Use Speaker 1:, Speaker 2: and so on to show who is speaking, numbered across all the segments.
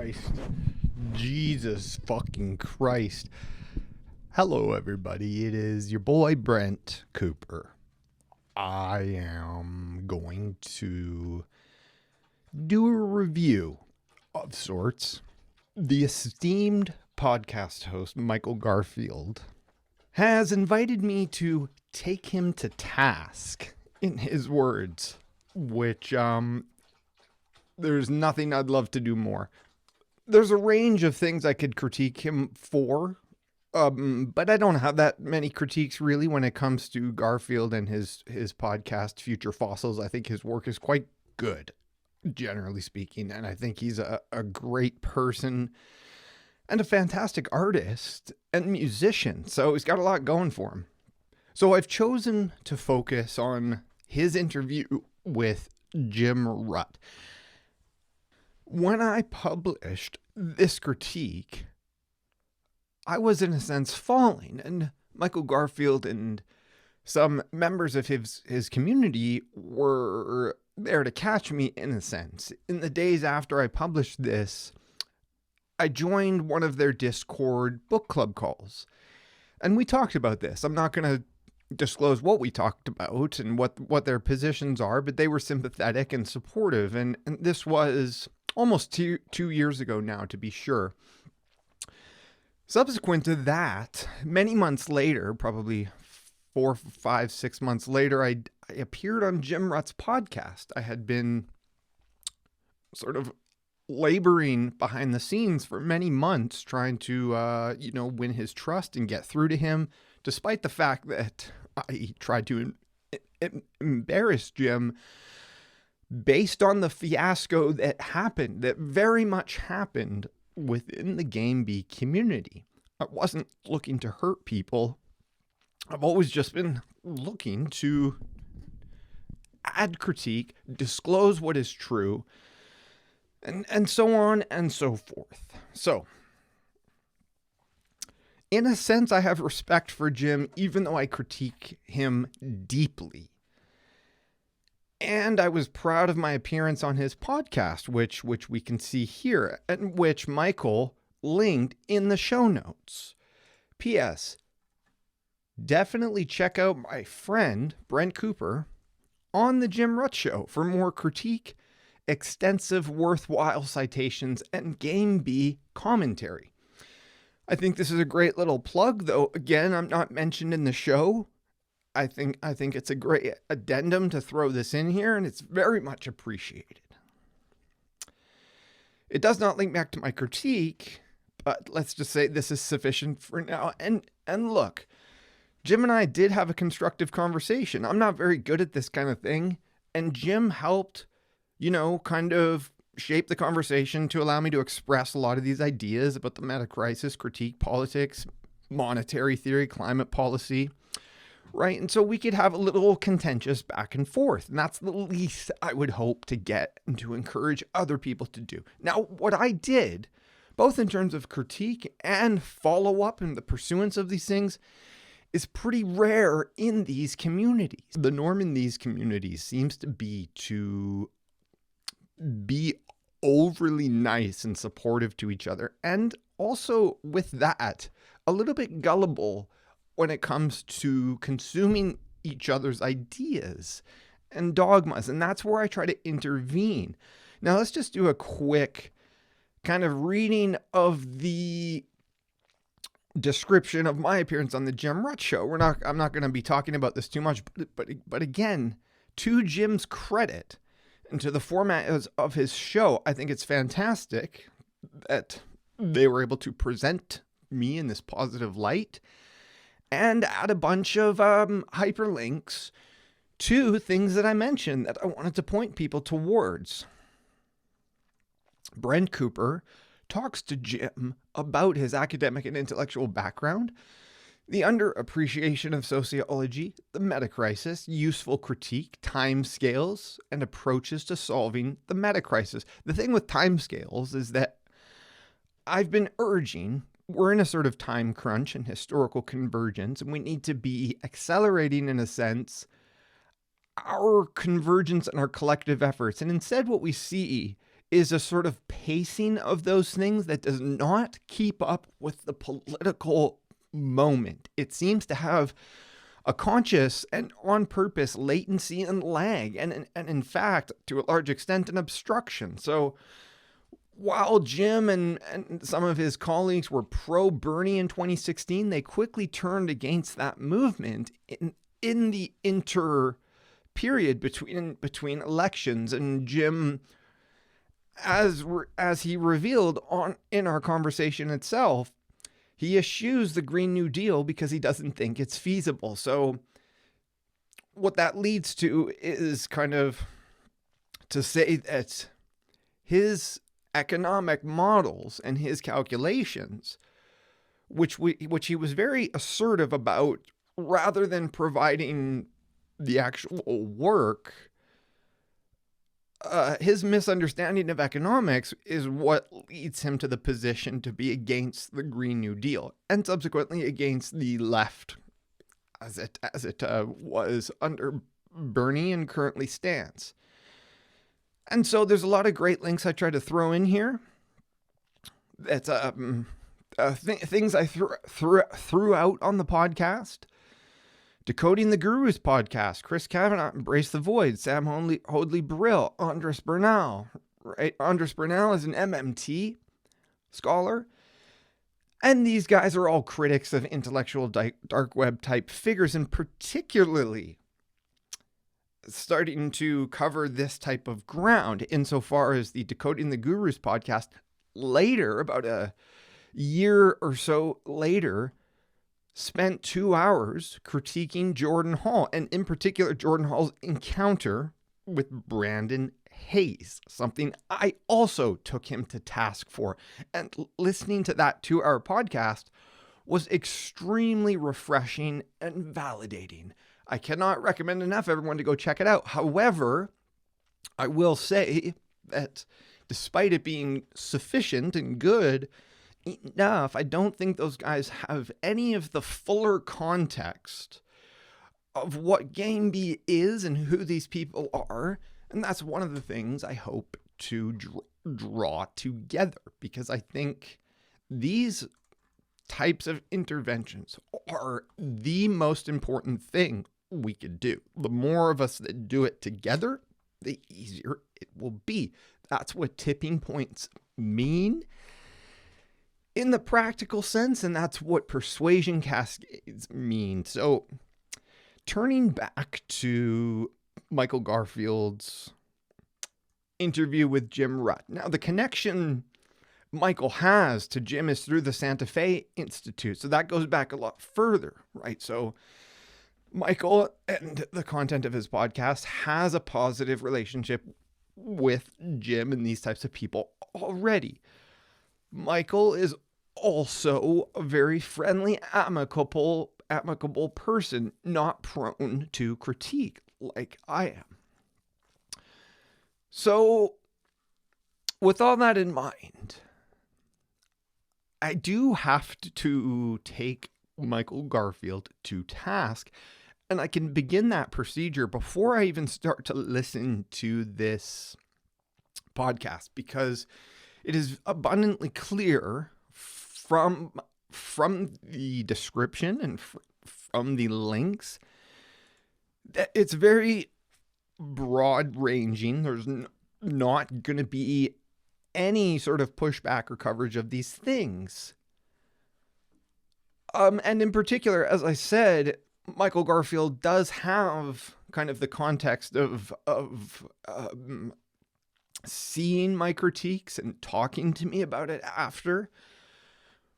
Speaker 1: Christ. Jesus fucking Christ. Hello, everybody. It is your boy, Brent Cooper. I am going to do a review of sorts. The esteemed podcast host, Michael Garfield, has invited me to take him to task, in his words, which, there's nothing I'd love to do more. There's a range of things I could critique him for, but I don't have that many critiques really when it comes to Garfield and his podcast, Future Fossils. I think his work is quite good, generally speaking, and I think he's a great person and a fantastic artist and musician, so he's got a lot going for him. So I've chosen to focus on his interview with Jim Rutt. When I published this critique, I was in a sense falling, and Michael Garfield and some members of his community were there to catch me in a sense. In the days after I published this, I joined one of their Discord book club calls, and we talked about this. I'm not going to disclose what we talked about and what their positions are, but they were sympathetic and supportive, and this was almost two years ago now, to be sure. Subsequent to that, many months later, probably 4, 5, 6 months later, I appeared on Jim Rutt's podcast. I had been sort of laboring behind the scenes for many months, trying to, win his trust and get through to him, despite the fact that I tried to embarrass Jim based on the fiasco that very much happened within the Game Bee community. I wasn't looking to hurt people. I've always just been looking to add critique, disclose what is true, and so on and so forth. So, in a sense, I have respect for Jim, even though I critique him deeply. And I was proud of my appearance on his podcast, which we can see here, and which Michael linked in the show notes. P.S. Definitely check out my friend, Brent Cooper, on the Jim Rutt Show for more critique, extensive, worthwhile citations, and Game Bee commentary. I think this is a great little plug, though, again, I'm not mentioned in the show. I think it's a great addendum to throw this in here, and it's very much appreciated. It does not link back to my critique, but let's just say this is sufficient for now. And look, Jim and I did have a constructive conversation. I'm not very good at this kind of thing, and Jim helped, kind of shape the conversation to allow me to express a lot of these ideas about the meta crisis, critique politics, monetary theory, climate policy. Right, and so we could have a little contentious back and forth, and that's the least I would hope to get and to encourage other people to do. Now, what I did, both in terms of critique and follow-up and the pursuance of these things, is pretty rare in these communities. The norm in these communities seems to be overly nice and supportive to each other, and also with that, a little bit gullible when it comes to consuming each other's ideas and dogmas. And that's where I try to intervene. Now, let's just do a quick kind of reading of the description of my appearance on the Jim Rutt Show. I'm not going to be talking about this too much, but again, to Jim's credit and to the format of his show, I think it's fantastic that they were able to present me in this positive light and add a bunch of hyperlinks to things that I mentioned that I wanted to point people towards. Brent Cooper talks to Jim about his academic and intellectual background, the underappreciation of sociology, the meta-crisis, useful critique, timescales, and approaches to solving the meta-crisis. The thing with timescales is that I've been urging we're in a sort of time crunch and historical convergence, and we need to be accelerating, in a sense, our convergence and our collective efforts. And instead, what we see is a sort of pacing of those things that does not keep up with the political moment. It seems to have a conscious and on purpose latency and lag, and in fact, to a large extent, an obstruction. So while Jim and some of his colleagues were pro-Bernie in 2016, they quickly turned against that movement in the period between elections. And Jim, as he revealed in our conversation itself, he eschews the Green New Deal because he doesn't think it's feasible. So what that leads to is kind of to say that his economic models and his calculations, which he was very assertive about, rather than providing the actual work, his misunderstanding of economics is what leads him to the position to be against the Green New Deal, and subsequently against the left as it was under Bernie and currently stands. And so there's a lot of great links I try to throw in here. That's things I threw out on the podcast. Decoding the Gurus podcast, Chris Kavanagh, Embrace the Void, Sam Hoadley Brill, Andres Bernal. Right? Andres Bernal is an MMT scholar. And these guys are all critics of intellectual dark web type figures, and particularly starting to cover this type of ground insofar as the Decoding the Gurus podcast later, about a year or so later, spent 2 hours critiquing Jordan Hall, and in particular Jordan Hall's encounter with Brandon Hayes, something I also took him to task for. And listening to that 2-hour podcast was extremely refreshing and validating. I cannot recommend enough everyone to go check it out. However, I will say that despite it being sufficient and good enough, I don't think those guys have any of the fuller context of what Game B is and who these people are. And that's one of the things I hope to draw together, because I think these types of interventions are the most important thing we could do. The more of us that do it together, the easier it will be. That's what tipping points mean in the practical sense, and that's what persuasion cascades mean. So turning back to Michael Garfield's interview with Jim Rutt. Now, the connection Michael has to Jim is through the Santa Fe Institute. So that goes back a lot further, right? So Michael and the content of his podcast has a positive relationship with Jim and these types of people already. Michael is also a very friendly, amicable person, not prone to critique like I am. So with all that in mind, I do have to take Michael Garfield to task, and I can begin that procedure before I even start to listen to this podcast, because it is abundantly clear from the description and from the links that it's very broad ranging. There's not going to be any sort of pushback or coverage of these things. And in particular, as I said, Michael Garfield does have kind of the context of seeing my critiques and talking to me about it after,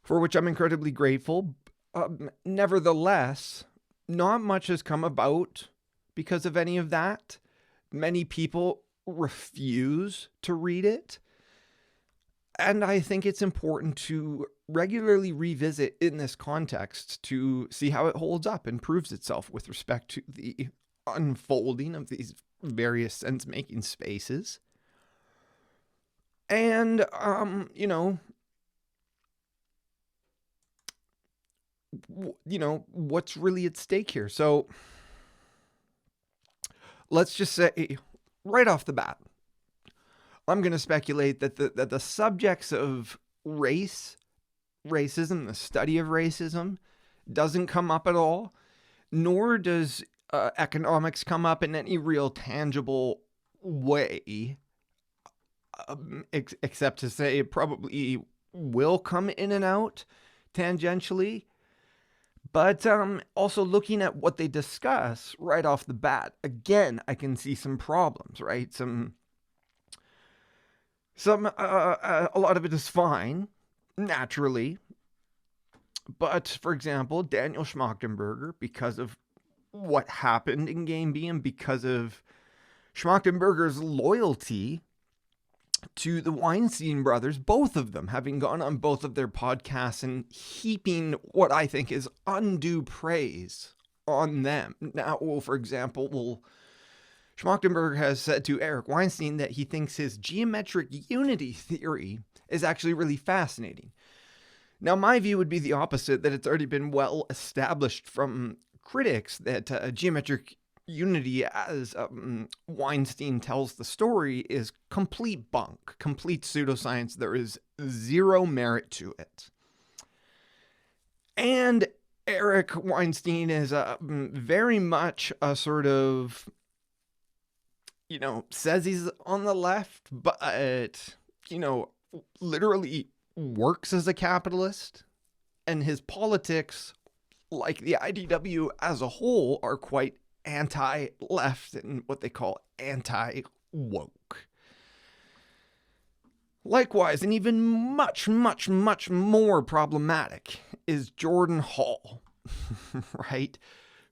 Speaker 1: for which I'm incredibly grateful. Nevertheless, not much has come about because of any of that. Many people refuse to read it. And I think it's important to regularly revisit in this context to see how it holds up and proves itself with respect to the unfolding of these various sense-making spaces. And, what's really at stake here. So let's just say right off the bat, I'm going to speculate that the subjects of racism, the study of racism, doesn't come up at all, nor does economics come up in any real tangible way, except to say it probably will come in and out tangentially. But also looking at what they discuss right off the bat, again, I can see some problems, right? A lot of it is fine, naturally. But, for example, Daniel Schmachtenberger, because of what happened in Game B and because of Schmachtenberger's loyalty to the Weinstein brothers, both of them having gone on both of their podcasts and heaping what I think is undue praise on them. Now, for example, Schmachtenberger has said to Eric Weinstein that he thinks his geometric unity theory is actually really fascinating. Now, my view would be the opposite, that it's already been well established from critics that geometric unity, as Weinstein tells the story, is complete bunk, complete pseudoscience. There is zero merit to it. And Eric Weinstein is very much a sort of, says he's on the left, but, literally works as a capitalist. And his politics, like the IDW as a whole, are quite anti-left and what they call anti-woke. Likewise, and even much, much, much more problematic is Jordan Hall, right?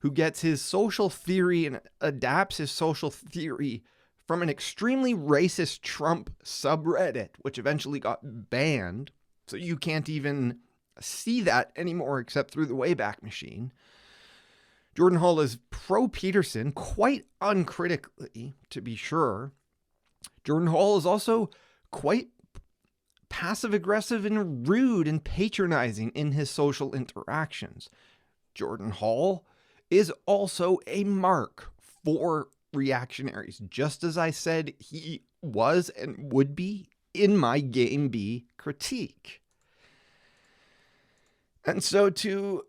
Speaker 1: Who gets his social theory and adapts his social theory from an extremely racist Trump subreddit, which eventually got banned. So you can't even see that anymore except through the Wayback Machine. Jordan Hall is pro-Peterson, quite uncritically, to be sure. Jordan Hall is also quite passive-aggressive and rude and patronizing in his social interactions. Jordan Hall is also a mark for reactionaries, just as I said he was and would be in my Game B critique. And so to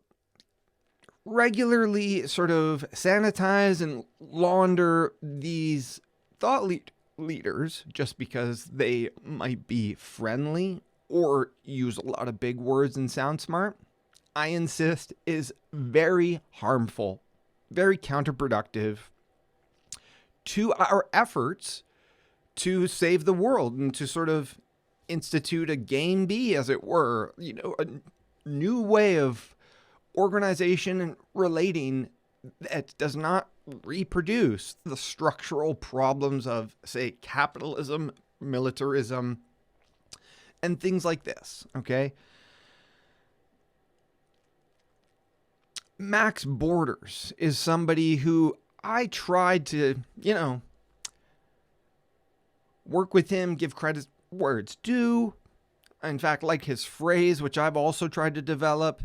Speaker 1: regularly sort of sanitize and launder these thought leaders just because they might be friendly or use a lot of big words and sound smart, I insist is very harmful, very counterproductive to our efforts to save the world and to sort of institute a Game B, as it were, a new way of organization and relating that does not reproduce the structural problems of, say, capitalism, militarism, and things like this, okay? Max Borders is somebody who I tried to, work with him, give credit where it's due. In fact, like his phrase, which I've also tried to develop,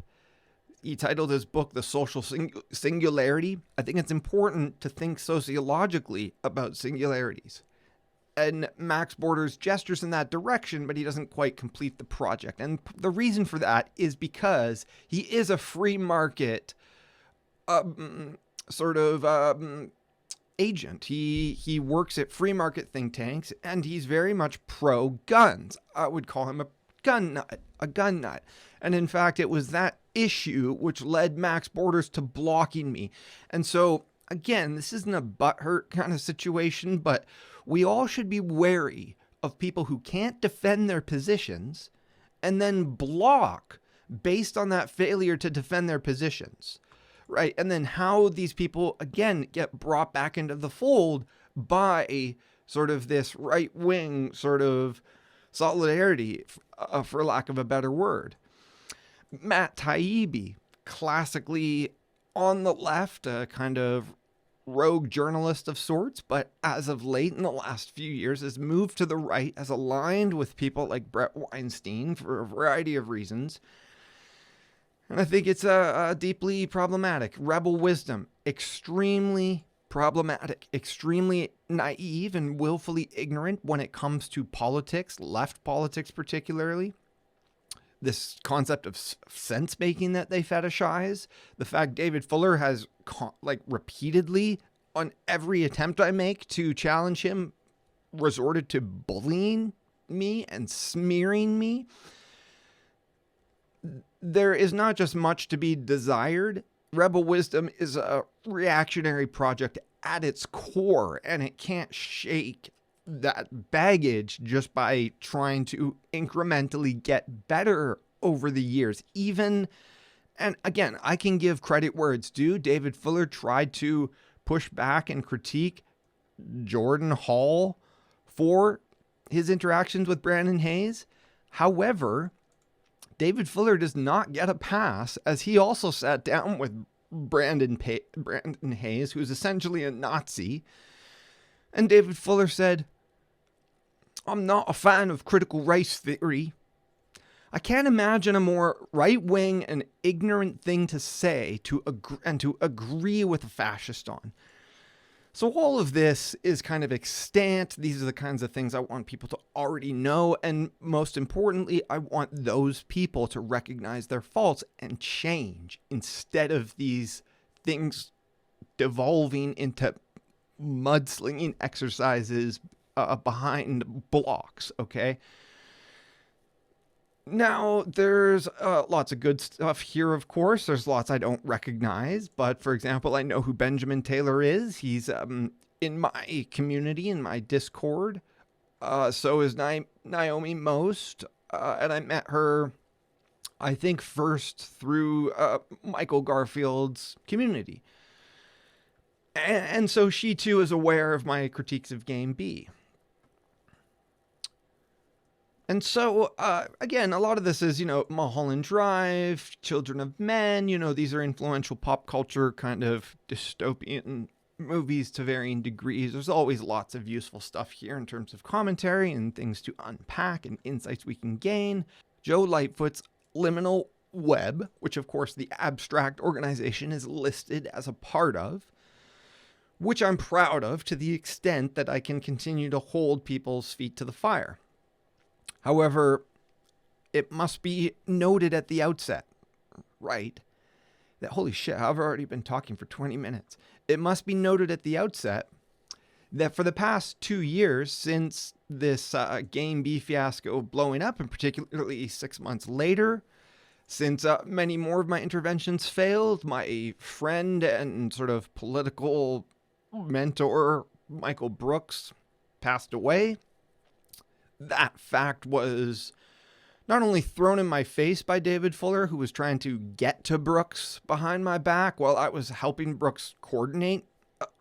Speaker 1: he titled his book The Social Singularity. I think it's important to think sociologically about singularities. And Max Borders gestures in that direction, but he doesn't quite complete the project. And the reason for that is because he is a free market agent. He works at free market think tanks, and he's very much pro-guns. I would call him a gun nut. And in fact, it was that issue which led Max Borders to blocking me. And so, again, this isn't a butthurt kind of situation, but we all should be wary of people who can't defend their positions and then block based on that failure to defend their positions, right? And then how these people, again, get brought back into the fold by sort of this right-wing sort of solidarity, for lack of a better word. Matt Taibbi, classically on the left, a kind of rogue journalist of sorts, but as of late in the last few years has moved to the right, has aligned with people like Brett Weinstein for a variety of reasons. And I think it's deeply problematic. Rebel wisdom, extremely problematic, extremely naive and willfully ignorant when it comes to politics, left politics particularly. This concept of sense making that they fetishize, the fact David Fuller has repeatedly on every attempt I make to challenge him resorted to bullying me and smearing me. There is not just much to be desired. Rebel Wisdom is a reactionary project at its core, and it can't shake that baggage just by trying to incrementally get better over the years. And again, I can give credit where it's due. David Fuller tried to push back and critique Jordan Hall for his interactions with Brandon Hayes. However, David Fuller does not get a pass, as he also sat down with Brandon Hayes, who's essentially a Nazi. And David Fuller said, "I'm not a fan of critical race theory." I can't imagine a more right-wing and ignorant thing to say to agree with a fascist on. So all of this is kind of extant. These are the kinds of things I want people to already know. And most importantly, I want those people to recognize their faults and change instead of these things devolving into mudslinging exercises behind blocks, okay? Now, there's lots of good stuff here, of course. There's lots I don't recognize. But, for example, I know who Benjamin Taylor is. He's in my community, in my Discord. So is Naomi Most. And I met her, I think, first through Michael Garfield's community. And so she, too, is aware of my critiques of Game B. And so, again, a lot of this is, Mulholland Drive, Children of Men, these are influential pop culture kind of dystopian movies to varying degrees. There's always lots of useful stuff here in terms of commentary and things to unpack and insights we can gain. Joe Lightfoot's Liminal Web, which of course the abstract organization is listed as a part of, which I'm proud of to the extent that I can continue to hold people's feet to the fire. However, it must be noted at the outset, right, that holy shit, I've already been talking for 20 minutes. It must be noted at the outset that for the past 2 years since this Game B fiasco blowing up, and particularly 6 months later, since many more of my interventions failed, my friend and sort of political mentor, Michael Brooks, passed away. That fact was not only thrown in my face by David Fuller, who was trying to get to Brooks behind my back while I was helping Brooks coordinate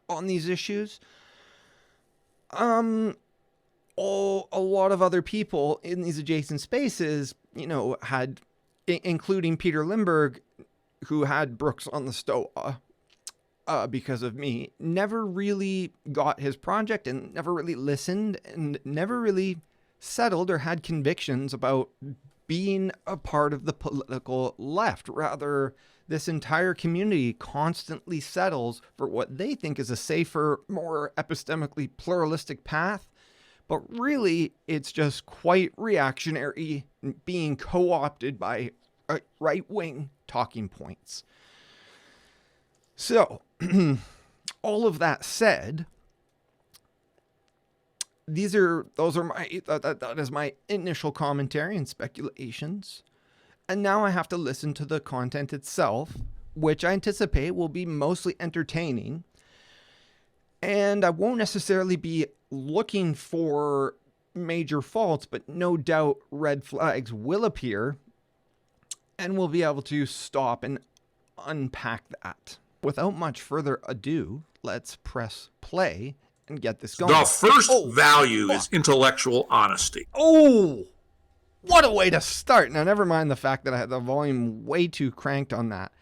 Speaker 1: on these issues. A lot of other people in these adjacent spaces, had, including Peter Lindbergh, who had Brooks on the STOA because of me, never really got his project and never really listened and never really settled or had convictions about being a part of the political left. Rather, this entire community constantly settles for what they think is a safer, more epistemically pluralistic path. But really, it's just quite reactionary, being co-opted by right-wing talking points. So, all of that said, that is my initial commentary and speculations. And now I have to listen to the content itself, which I anticipate will be mostly entertaining. And I won't necessarily be looking for major faults, but no doubt red flags will appear, and we'll be able to stop and unpack that. Without much further ado, let's press play and get this going.
Speaker 2: The first value is intellectual honesty.
Speaker 1: Oh, what a way to start. Now, never mind the fact that I had the volume way too cranked on that.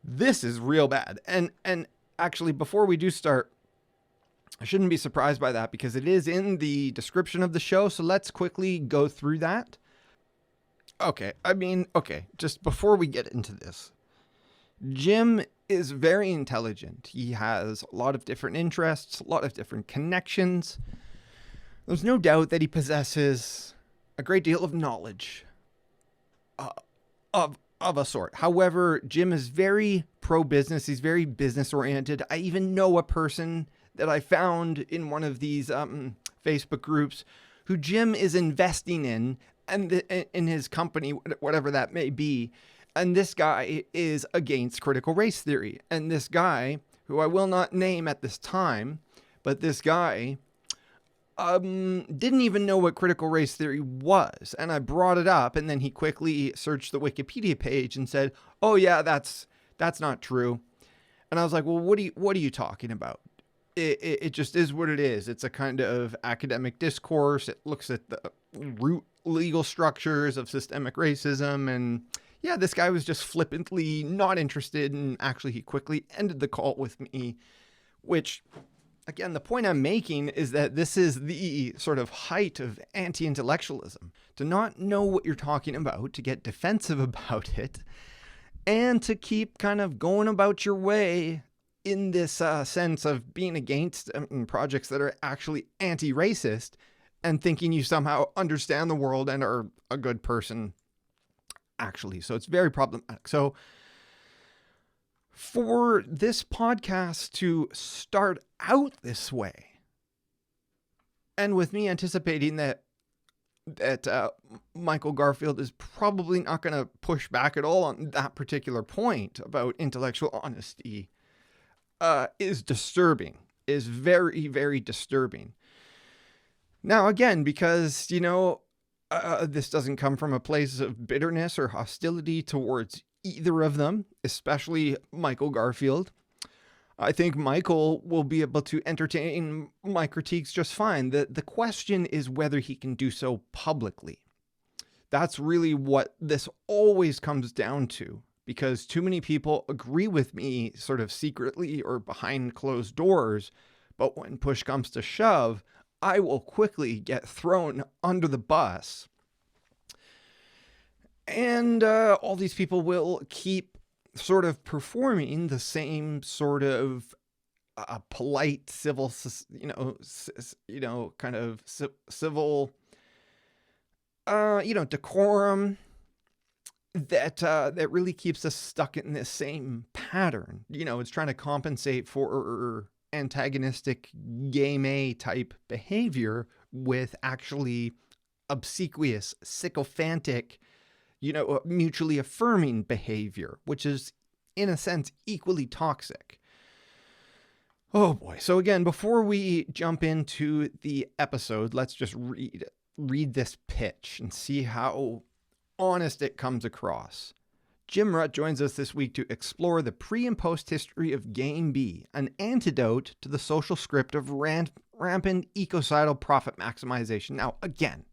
Speaker 1: This is real bad. And actually, before we do start, I shouldn't be surprised by that because it is in the description of the show. So let's quickly go through that. Okay, just before we get into this, Jim is very intelligent. He has a lot of different interests, a lot of different connections. There's no doubt that he possesses a great deal of knowledge of a sort. However, Jim is very pro-business. He's very business-oriented. I even know a person that I found in one of these Facebook groups who Jim is investing in, and in his company, whatever that may be. And this guy is against critical race theory. And this guy, who I will not name at this time, but this guy didn't even know what critical race theory was. And I brought it up, and then he quickly searched the Wikipedia page and said, "Oh yeah, that's not true." And I was like, "Well, what are you talking about? It just is what it is. It's a kind of academic discourse. It looks at the root legal structures of systemic racism." And yeah, this guy was just flippantly not interested. And actually, he quickly ended the call with me, which, again, the point I'm making is that this is the sort of height of anti-intellectualism. To not know what you're talking about, to get defensive about it, and to keep kind of going about your way in this sense of being against projects that are actually anti-racist and thinking you somehow understand the world and are a good person, actually. So it's very problematic. So for this podcast to start out this way, and with me anticipating that Michael Garfield is probably not going to push back at all on that particular point about intellectual honesty, is disturbing, is very, very disturbing. Now, again, because, this doesn't come from a place of bitterness or hostility towards either of them, especially Michael Garfield. I think Michael will be able to entertain my critiques just fine. The question is whether he can do so publicly. That's really what this always comes down to, because too many people agree with me sort of secretly or behind closed doors, but when push comes to shove, I will quickly get thrown under the bus. And all these people will keep sort of performing the same sort of polite, civil, kind of civil, decorum that really keeps us stuck in this same pattern. It's trying to compensate for antagonistic game A type behavior with actually obsequious, sycophantic, mutually affirming behavior, which is in a sense equally toxic. Oh boy. So again, before we jump into the episode, let's just read this pitch and see how honest it comes across. Jim Rutt joins us this week to explore the pre and post history of Game B, an antidote to the social script of rampant ecocidal profit maximization. Now, again,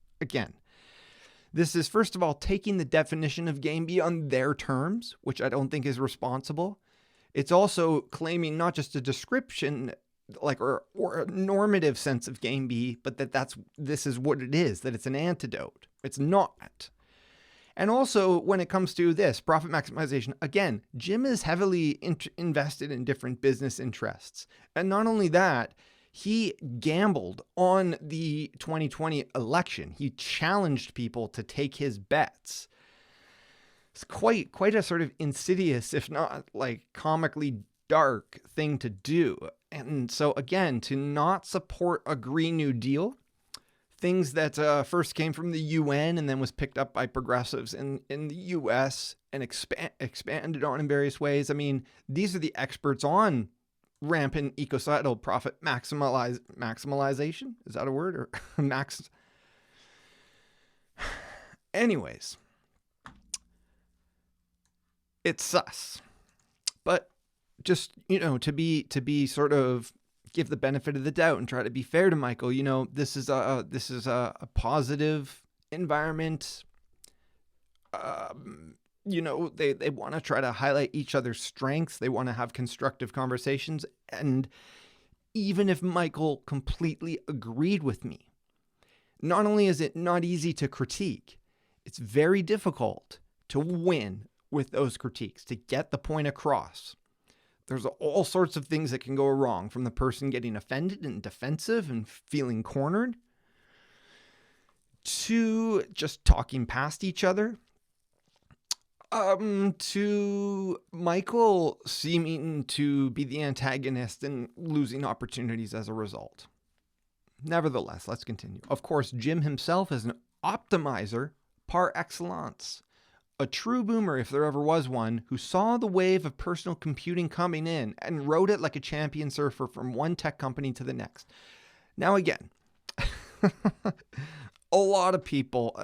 Speaker 1: this is first of all taking the definition of Game B on their terms, which I don't think is responsible. It's also claiming not just a description or a normative sense of Game B, but this is what it is, that it's an antidote. It's not. And also, when it comes to this, profit maximization, again, Jim is heavily invested in different business interests. And not only that, he gambled on the 2020 election. He challenged people to take his bets. It's quite a sort of insidious, if not like comically dark thing to do. And so again, to not support a Green New Deal, things that first came from the UN and then was picked up by progressives in the US and expanded on in various ways. I mean, these are the experts on rampant ecocidal profit maximalization. Is that a word? Or max? Anyways, it's sus. But just, to be sort of give the benefit of the doubt and try to be fair to Michael, this is a positive environment. They want to try to highlight each other's strengths. They want to have constructive conversations. And even if Michael completely agreed with me, not only is it not easy to critique, it's very difficult to win with those critiques, to get the point across. There's all sorts of things that can go wrong, from the person getting offended and defensive and feeling cornered, to just talking past each other, to Michael seeming to be the antagonist and losing opportunities as a result. Nevertheless, let's continue. Of course, Jim himself is an optimizer par excellence. A true boomer, if there ever was one, who saw the wave of personal computing coming in and rode it like a champion surfer from one tech company to the next. Now again, a lot of people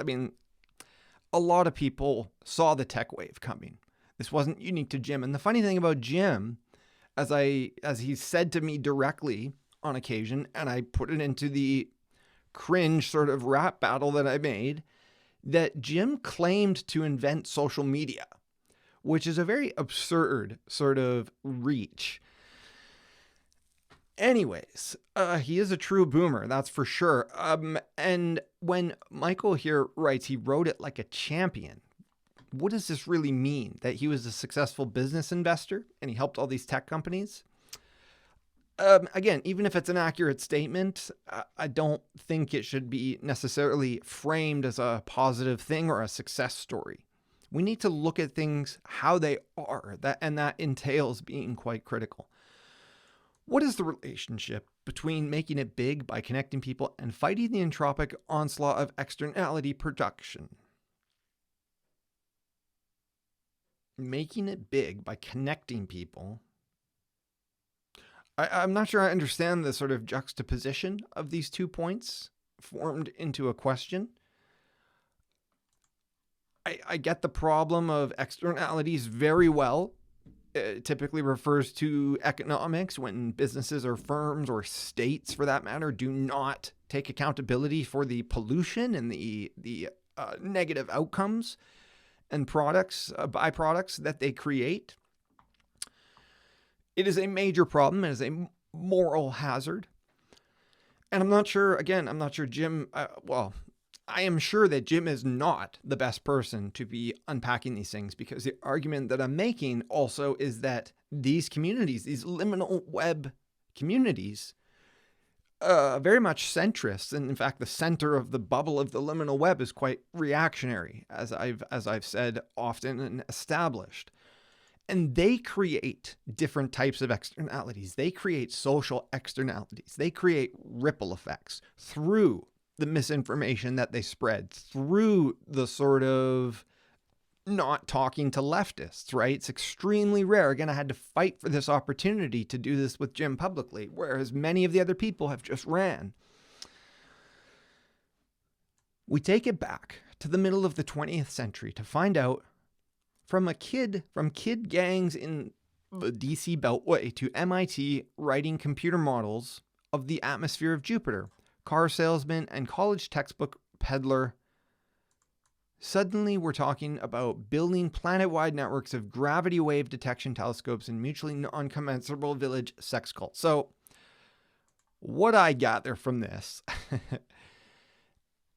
Speaker 1: saw the tech wave coming. This wasn't unique to Jim. And the funny thing about Jim, as he said to me directly on occasion, and I put it into the cringe sort of rap battle that I made, that Jim claimed to invent social media, which is a very absurd sort of reach. Anyways, he is a true boomer, that's for sure. And when Michael here writes he wrote it like a champion, what does this really mean? That he was a successful business investor and he helped all these tech companies? Again, even if it's an accurate statement, I don't think it should be necessarily framed as a positive thing or a success story. We need to look at things how they are, and that entails being quite critical. What is the relationship between making it big by connecting people and fighting the entropic onslaught of externality production? Making it big by connecting people. I'm not sure I understand the sort of juxtaposition of these 2 points formed into a question. I get the problem of externalities very well. It typically refers to economics, when businesses or firms or states, for that matter, do not take accountability for the pollution and the negative outcomes and byproducts that they create. It is a major problem. It is a moral hazard. And I'm not sure Jim, I am sure that Jim is not the best person to be unpacking these things, because the argument that I'm making also is that these communities, these liminal web communities, very much centrist, and in fact, the center of the bubble of the liminal web is quite reactionary, as I've said often and established. And they create different types of externalities. They create social externalities. They create ripple effects through the misinformation that they spread, through the sort of not talking to leftists, right? It's extremely rare. Again, I had to fight for this opportunity to do this with Jim publicly, whereas many of the other people have just ran. We take it back to the middle of the 20th century to find out, from kid gangs in the DC Beltway to MIT writing computer models of the atmosphere of Jupiter, car salesman and college textbook peddler. Suddenly we're talking about building planet-wide networks of gravity wave detection telescopes and mutually non-commensurable village sex cults. So what I gather from this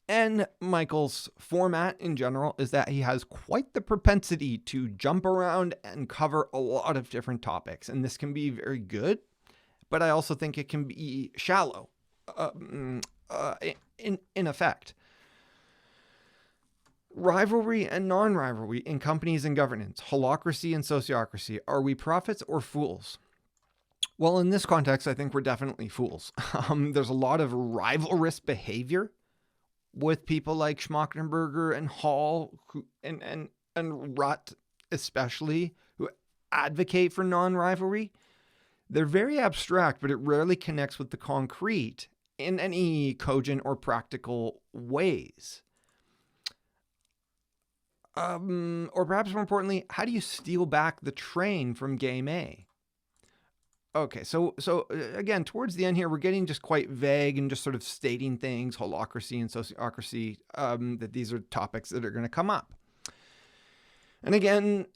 Speaker 1: and Michael's format in general is that he has quite the propensity to jump around and cover a lot of different topics. And this can be very good, but I also think it can be shallow in effect. Rivalry and non-rivalry in companies and governance, holacracy and sociocracy. Are we prophets or fools? Well, in this context, I think we're definitely fools. There's a lot of rivalrous behavior with people like Schmachtenberger and Hall and Rutt especially, who advocate for non-rivalry. They're very abstract, but it rarely connects with the concrete in any cogent or practical ways. Or perhaps more importantly, how do you steal back the train from Game A? Okay, so again, towards the end here, we're getting just quite vague and just sort of stating things, holacracy and sociocracy, that these are topics that are going to come up. And again,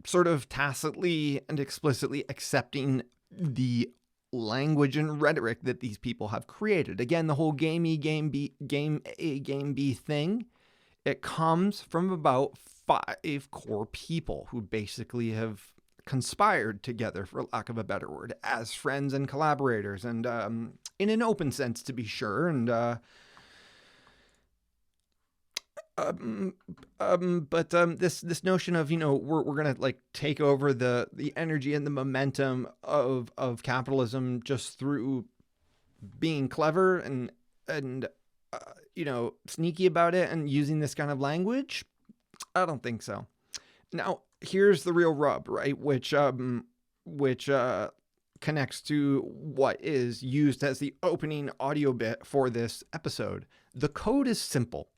Speaker 1: sort of tacitly and explicitly accepting the language and rhetoric that these people have created. Again, the whole game A, game B thing, it comes from about 5 core people who basically have conspired together, for lack of a better word, as friends and collaborators, and in an open sense, to be sure. And this notion of, we're gonna like take over the energy and the momentum of capitalism just through being clever and sneaky about it and using this kind of language, I don't think so. Now, here's the real rub, right? Which connects to what is used as the opening audio bit for this episode. The code is simple.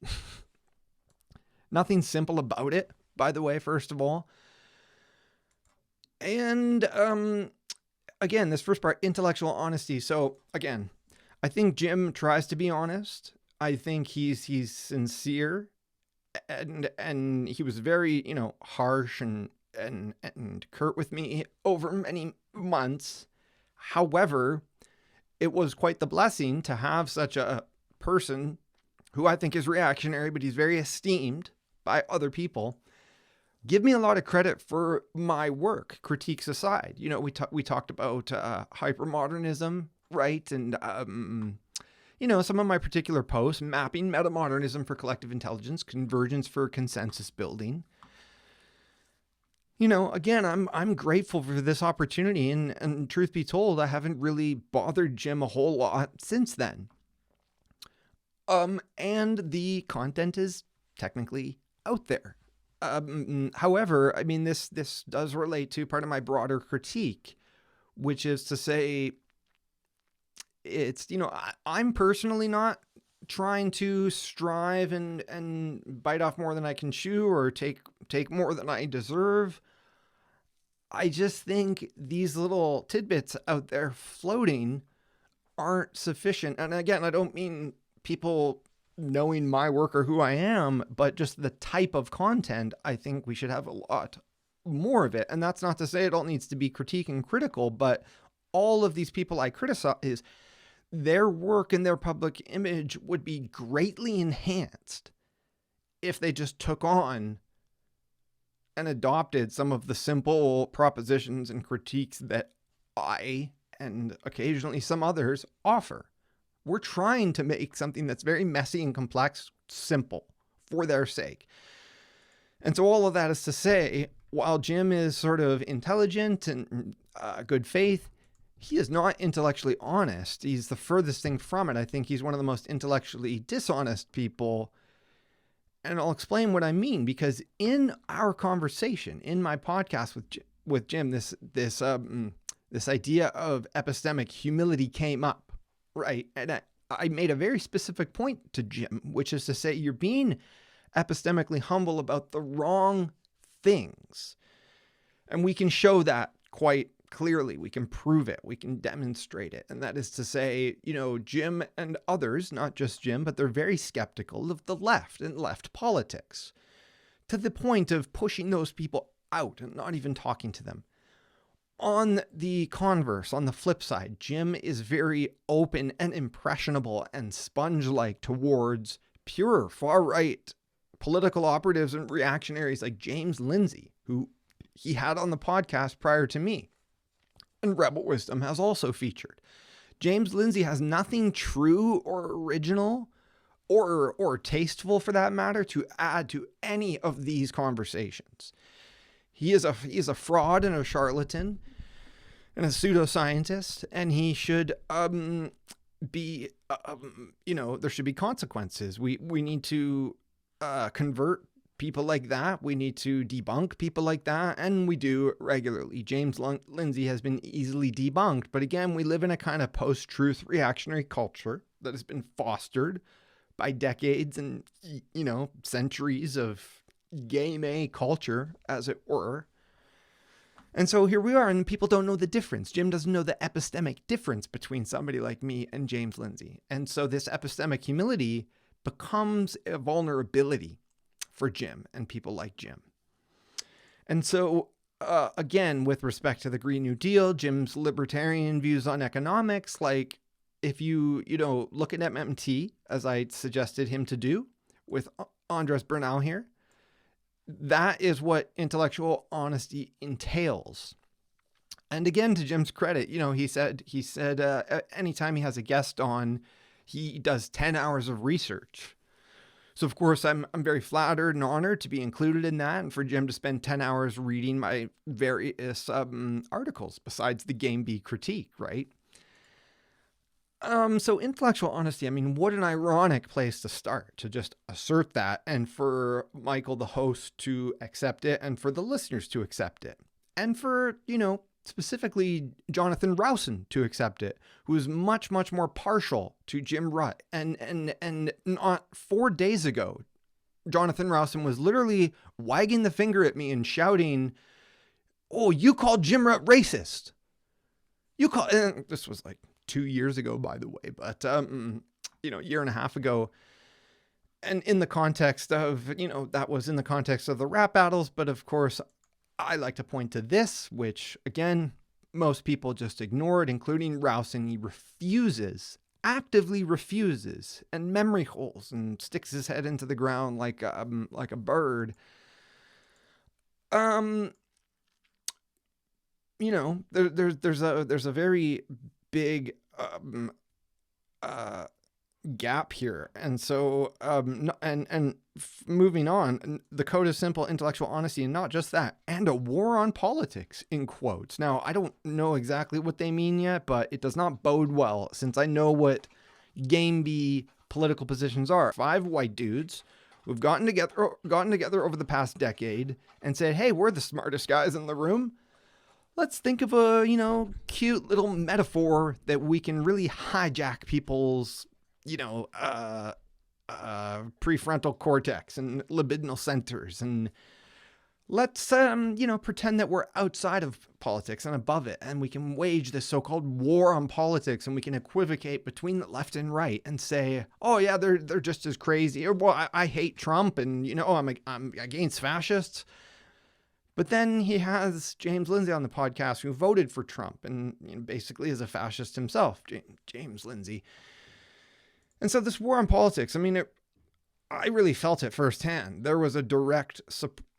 Speaker 1: Nothing simple about it, by the way, first of all. And again, this first part, intellectual honesty. So again, I think Jim tries to be honest. I think he's sincere, and he was very, harsh and curt with me over many months. However, it was quite the blessing to have such a person who I think is reactionary, but he's very esteemed by other people, give me a lot of credit for my work, critiques aside. We talked about hypermodernism, right? And, some of my particular posts, mapping metamodernism for collective intelligence, convergence for consensus building. Again, I'm grateful for this opportunity, and truth be told, I haven't really bothered Jim a whole lot since then. And the content is technically out there. However, I mean, this does relate to part of my broader critique, which is to say, it's, I'm personally not trying to strive and bite off more than I can chew or take more than I deserve. I just think these little tidbits out there floating aren't sufficient. And again, I don't mean people knowing my work or who I am, but just the type of content. I think we should have a lot more of it. And that's not to say it all needs to be critique and critical, but all of these people I criticize, their work and their public image would be greatly enhanced if they just took on and adopted some of the simple propositions and critiques that I and occasionally some others offer. We're trying to make something that's very messy and complex simple for their sake. And so all of that is to say, while Jim is sort of intelligent and good faith, he is not intellectually honest. He's the furthest thing from it. I think he's one of the most intellectually dishonest people. And I'll explain what I mean, because in our conversation, in my podcast with Jim, this idea of epistemic humility came up, right? And I made a very specific point to Jim, which is to say, you're being epistemically humble about the wrong things. And we can show that quite clearly. We can prove it. We can demonstrate it. And that is to say, Jim and others, not just Jim, but they're very skeptical of the left and left politics, to the point of pushing those people out and not even talking to them. On the converse, on the flip side, Jim is very open and impressionable and sponge-like towards pure far-right political operatives and reactionaries like James Lindsay, who he had on the podcast prior to me. And Rebel Wisdom has also featured. James Lindsay has nothing true or original or tasteful, for that matter, to add to any of these conversations. He is a fraud and a charlatan and a pseudoscientist, and he should be there should be consequences. We need to convert people like that. We need to debunk people like that, and we do regularly. James Lindsay has been easily debunked, but again, we live in a kind of post-truth reactionary culture that has been fostered by decades and centuries of gay culture, as it were. And so here we are, and people don't know the difference. Jim doesn't know the epistemic difference between somebody like me and James Lindsay. And so this epistemic humility becomes a vulnerability for Jim and people like Jim. And so, again, with respect to the Green New Deal, Jim's libertarian views on economics, like if you look at MMT, as I suggested him to do with Andres Bernal here, that is what intellectual honesty entails. And again, to Jim's credit, he said anytime he has a guest on, he does 10 hours of research. So of course, I'm very flattered and honored to be included in that, and for Jim to spend 10 hours reading my various articles besides the Game B critique, right? So intellectual honesty, what an ironic place to start, to just assert that, and for Michael, the host, to accept it, and for the listeners to accept it, and for, specifically Jonathan Rowson to accept it, who is much, much more partial to Jim Rutt. And not 4 days ago, Jonathan Rowson was literally wagging the finger at me and shouting, "Oh, you called Jim Rutt racist. And this was like 2 years ago, by the way, but, a year and a half ago. And in the context of, that was in the context of the rap battles. But of course, I like to point to this, which again, most people just ignored, including Rowson. He actively refuses, and memory holes and sticks his head into the ground like a bird. There's a very big gap here, and so moving on, the code is simple: intellectual honesty, and not just that, and a war on politics, in quotes. Now, I don't know exactly what they mean yet, but it does not bode well, since I know what Game B political positions are. 5 white dudes who've gotten together over the past decade and said, "Hey, we're the smartest guys in the room. Let's think of a, cute little metaphor that we can really hijack people's, prefrontal cortex and libidinal centers. And let's, pretend that we're outside of politics and above it. And we can wage this so-called war on politics, and we can equivocate between the left and right and say, oh yeah, they're just as crazy. Or, well, I hate Trump, and, I'm against fascists." But then he has James Lindsay on the podcast, who voted for Trump and basically is a fascist himself, James Lindsay. And so this war on politics, I really felt it firsthand. There was a direct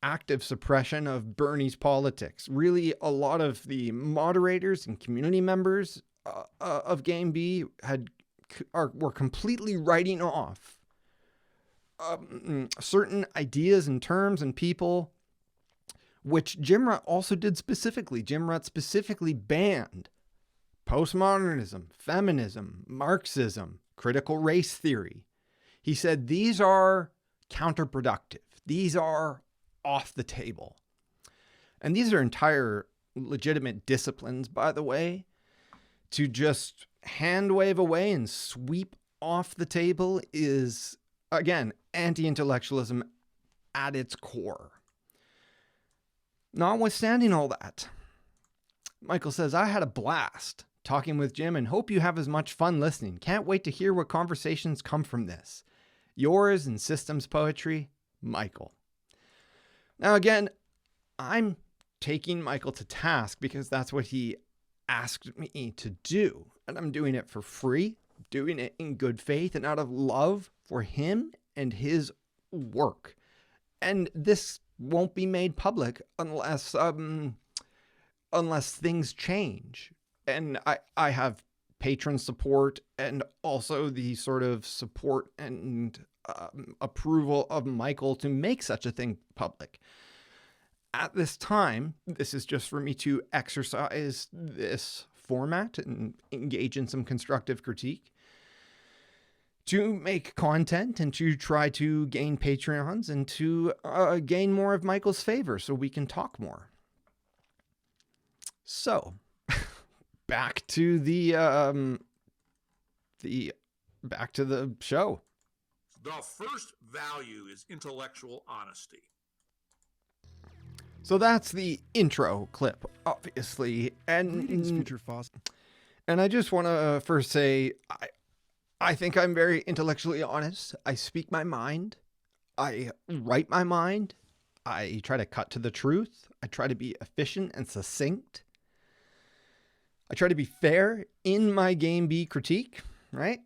Speaker 1: active suppression of Bernie's politics. Really, a lot of the moderators and community members of Game B were completely writing off certain ideas and terms and people, which Jim Rutt also did specifically. Jim Rutt specifically banned postmodernism, feminism, Marxism, critical race theory. He said these are counterproductive. These are off the table. And these are entire legitimate disciplines, by the way. To just hand wave away and sweep off the table is, again, anti-intellectualism at its core. Notwithstanding all that, Michael says, "I had a blast talking with Jim and hope you have as much fun listening. Can't wait to hear what conversations come from this. Yours in systems poetry, Michael." Now, again, I'm taking Michael to task because that's what he asked me to do. And I'm doing it for free, doing it in good faith and out of love for him and his work. And this won't be made public unless things change. And I have patron support and also the sort of support and approval of Michael to make such a thing public. At this time, this is just for me to exercise this format and engage in some constructive critique, to make content and to try to gain Patreons and to gain more of Michael's favor so we can talk more. So, back to the show.
Speaker 2: The first value is intellectual honesty.
Speaker 1: So that's the intro clip, obviously.
Speaker 3: Greetings, future Foss.
Speaker 1: And I just want to first say, I think I'm very intellectually honest. I speak my mind. I write my mind. I try to cut to the truth. I try to be efficient and succinct. I try to be fair in my Game B critique, right?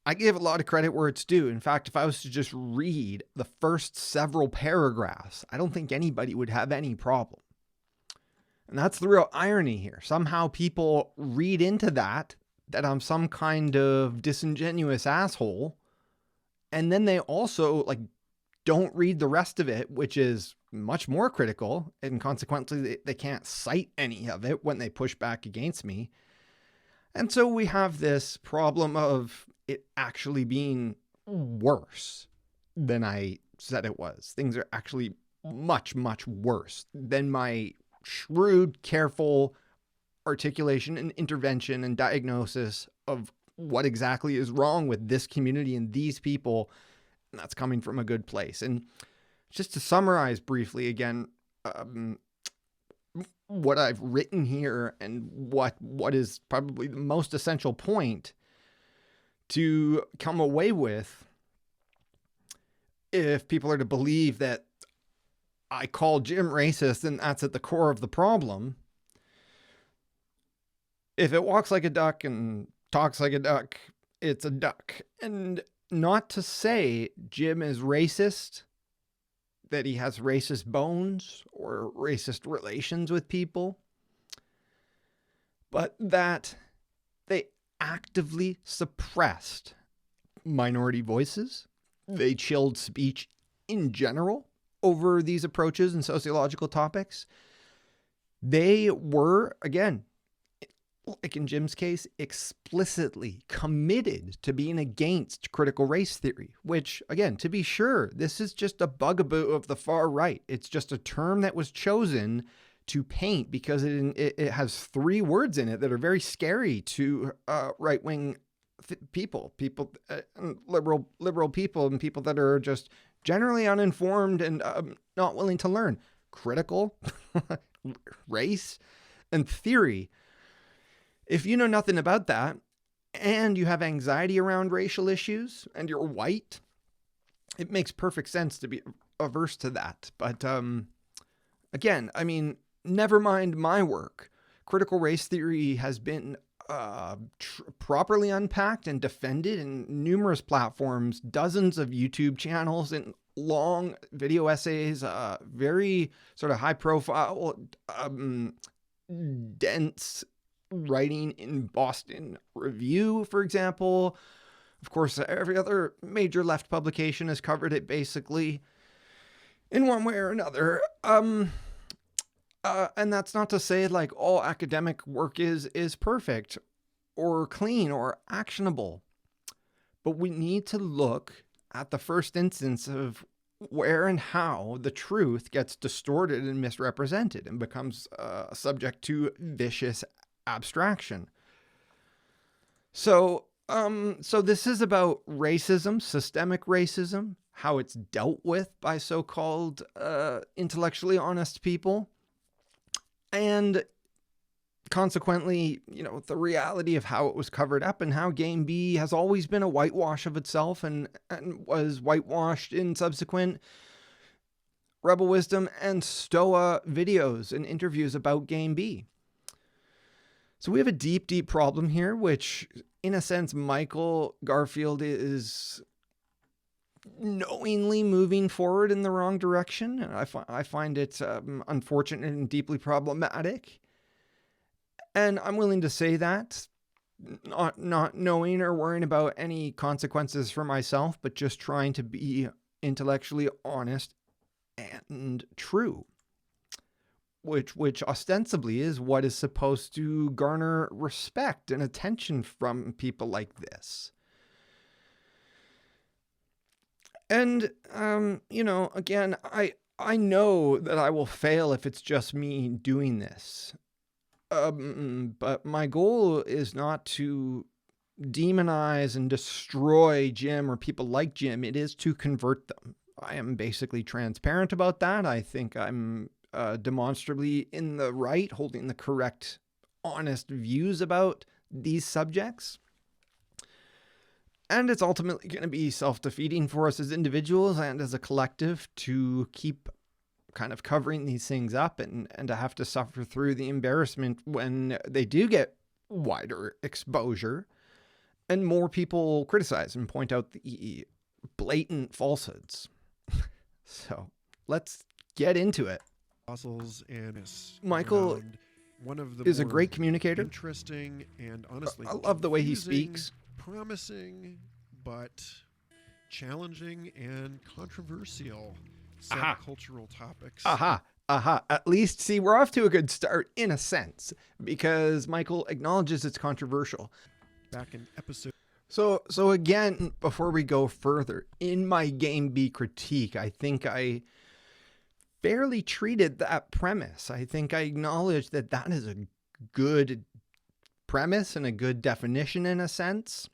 Speaker 1: I give a lot of credit where it's due. In fact, if I was to just read the first several paragraphs, I don't think anybody would have any problem. And that's the real irony here. Somehow people read into that I'm some kind of disingenuous asshole. And then they also don't read the rest of it, which is much more critical. And consequently, they can't cite any of it when they push back against me. And so we have this problem of it actually being worse than I said it was. Things are actually much, much worse than my shrewd, careful articulation and intervention and diagnosis of what exactly is wrong with this community and these people. And that's coming from a good place. And just to summarize briefly again, what I've written here and what is probably the most essential point to come away with, if people are to believe that I call Jim racist and that's at the core of the problem. If it walks like a duck and talks like a duck, it's a duck. And not to say Jim is racist, that he has racist bones or racist relations with people, but that they actively suppressed minority voices. They chilled speech in general over these approaches and sociological topics. They were, again, like in Jim's case, explicitly committed to being against critical race theory, which, again, to be sure, this is just a bugaboo of the far right. It's just a term that was chosen to paint because it has three words in it that are very scary to right-wing people, liberal people, and people that are just generally uninformed and not willing to learn. Critical, race, and theory. If you know nothing about that and you have anxiety around racial issues and you're white, it makes perfect sense to be averse to that. But again, I mean, never mind my work. Critical race theory has been properly unpacked and defended in numerous platforms, dozens of YouTube channels and long video essays, very sort of high profile, dense writing in Boston Review, for example. Of course, every other major left publication has covered it basically in one way or another. And that's not to say like all academic work is perfect or clean or actionable. But we need to look at the first instance of where and how the truth gets distorted and misrepresented and becomes subject to vicious abstraction. So this is about racism, systemic racism, how it's dealt with by so-called intellectually honest people, and consequently, you know, the reality of how it was covered up and how Game B has always been a whitewash of itself and was whitewashed in subsequent Rebel Wisdom and Stoa videos and interviews about Game B. So we have a deep, deep problem here, which in a sense, Michael Garfield is knowingly moving forward in the wrong direction. I find it unfortunate and deeply problematic. And I'm willing to say that, not knowing or worrying about any consequences for myself, but just trying to be intellectually honest and true. Which ostensibly is what is supposed to garner respect and attention from people like this. And, you know, again, I know that I will fail if it's just me doing this. But my goal is not to demonize and destroy Jim or people like Jim. It is to convert them. I am basically transparent about that. I think I'm demonstrably in the right, holding the correct, honest views about these subjects. And it's ultimately going to be self-defeating for us as individuals and as a collective to keep kind of covering these things up and to have to suffer through the embarrassment when they do get wider exposure. and more people criticize and point out the blatant falsehoods. So let's get into it.
Speaker 3: Fossils and
Speaker 1: Michael
Speaker 3: one of the
Speaker 1: is a
Speaker 3: more
Speaker 1: great communicator.
Speaker 3: interesting and honestly
Speaker 1: I love the way he
Speaker 3: confusing,
Speaker 1: speaks.
Speaker 3: promising but challenging and controversial
Speaker 1: Aha.
Speaker 3: subcultural topics.
Speaker 1: At least, see, we're off to a good start in a sense, because Michael acknowledges it's controversial.
Speaker 3: Back in episode
Speaker 1: So again, before we go further, in my Game B critique, I think I fairly treated that premise. I think I acknowledged that that is a good premise and a good definition in a sense,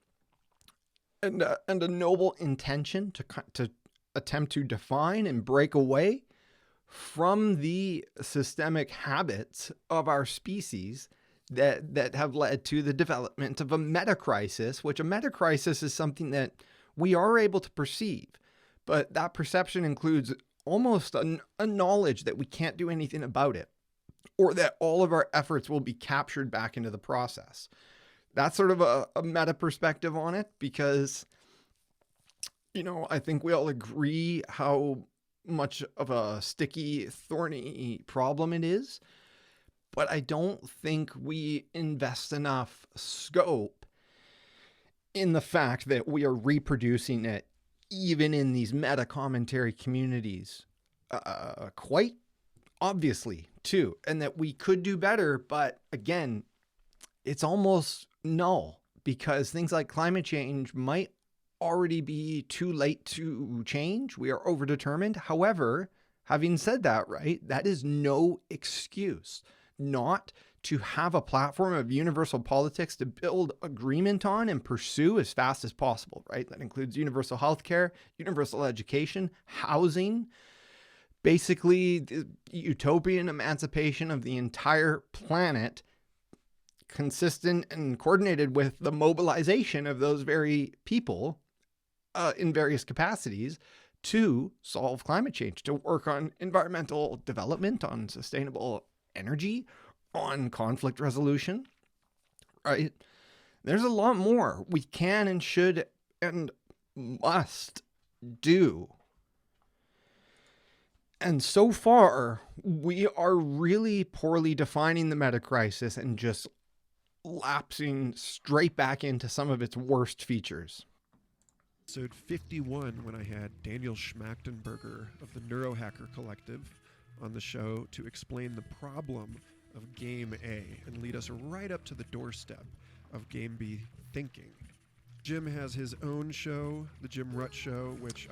Speaker 1: and a noble intention to attempt to define and break away from the systemic habits of our species that have led to the development of a meta-crisis, which a meta-crisis is something that we are able to perceive, but that perception includes almost a knowledge that we can't do anything about it, or that all of our efforts will be captured back into the process. That's sort of a meta perspective on it, because, you know, I think we all agree how much of a sticky, thorny problem it is. But I don't think we invest enough scope in the fact that we are reproducing it even in these meta commentary communities, quite obviously too, and that we could do better. But again, it's almost null, because things like climate change might already be too late to change. We are overdetermined. However, having said that, right, that is no excuse not to have a platform of universal politics to build agreement on and pursue as fast as possible, right? That includes universal healthcare, universal education, housing, basically the utopian emancipation of the entire planet, consistent and coordinated with the mobilization of those very people in various capacities to solve climate change, to work on environmental development, on sustainable energy, on conflict resolution, right? There's a lot more we can and should and must do. And so far, we are really poorly defining the meta crisis and just lapsing straight back into some of its worst features.
Speaker 3: episode 51, when I had Daniel Schmachtenberger of the Neurohacker Collective on the show to explain the problem of Game A and lead us right up to the doorstep of Game B thinking. Jim has his own show, the Jim Rutt Show, which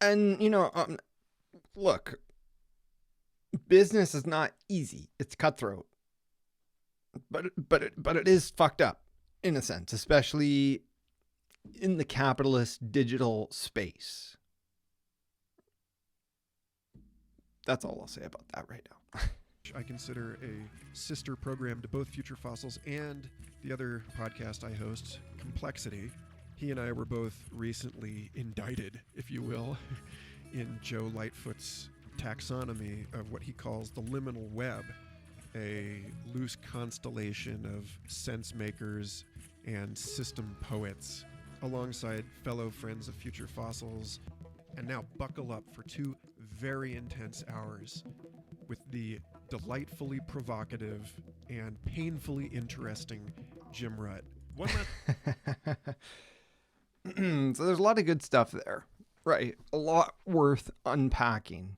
Speaker 1: And, you know, look, business is not easy. It's cutthroat. But it is fucked up in a sense, especially in the capitalist digital space. That's all I'll say about that right now.
Speaker 3: I consider a sister program to both Future Fossils and the other podcast I host, Complexity. He and I were both recently indicted, if you will, in Joe Lightfoot's taxonomy of what he calls the liminal web, a loose constellation of sense makers and system poets, alongside fellow friends of Future Fossils. And now buckle up for 2 very intense hours with the delightfully provocative and painfully interesting Jim Rutt. One last
Speaker 1: So there's a lot of good stuff there, right? A lot worth unpacking.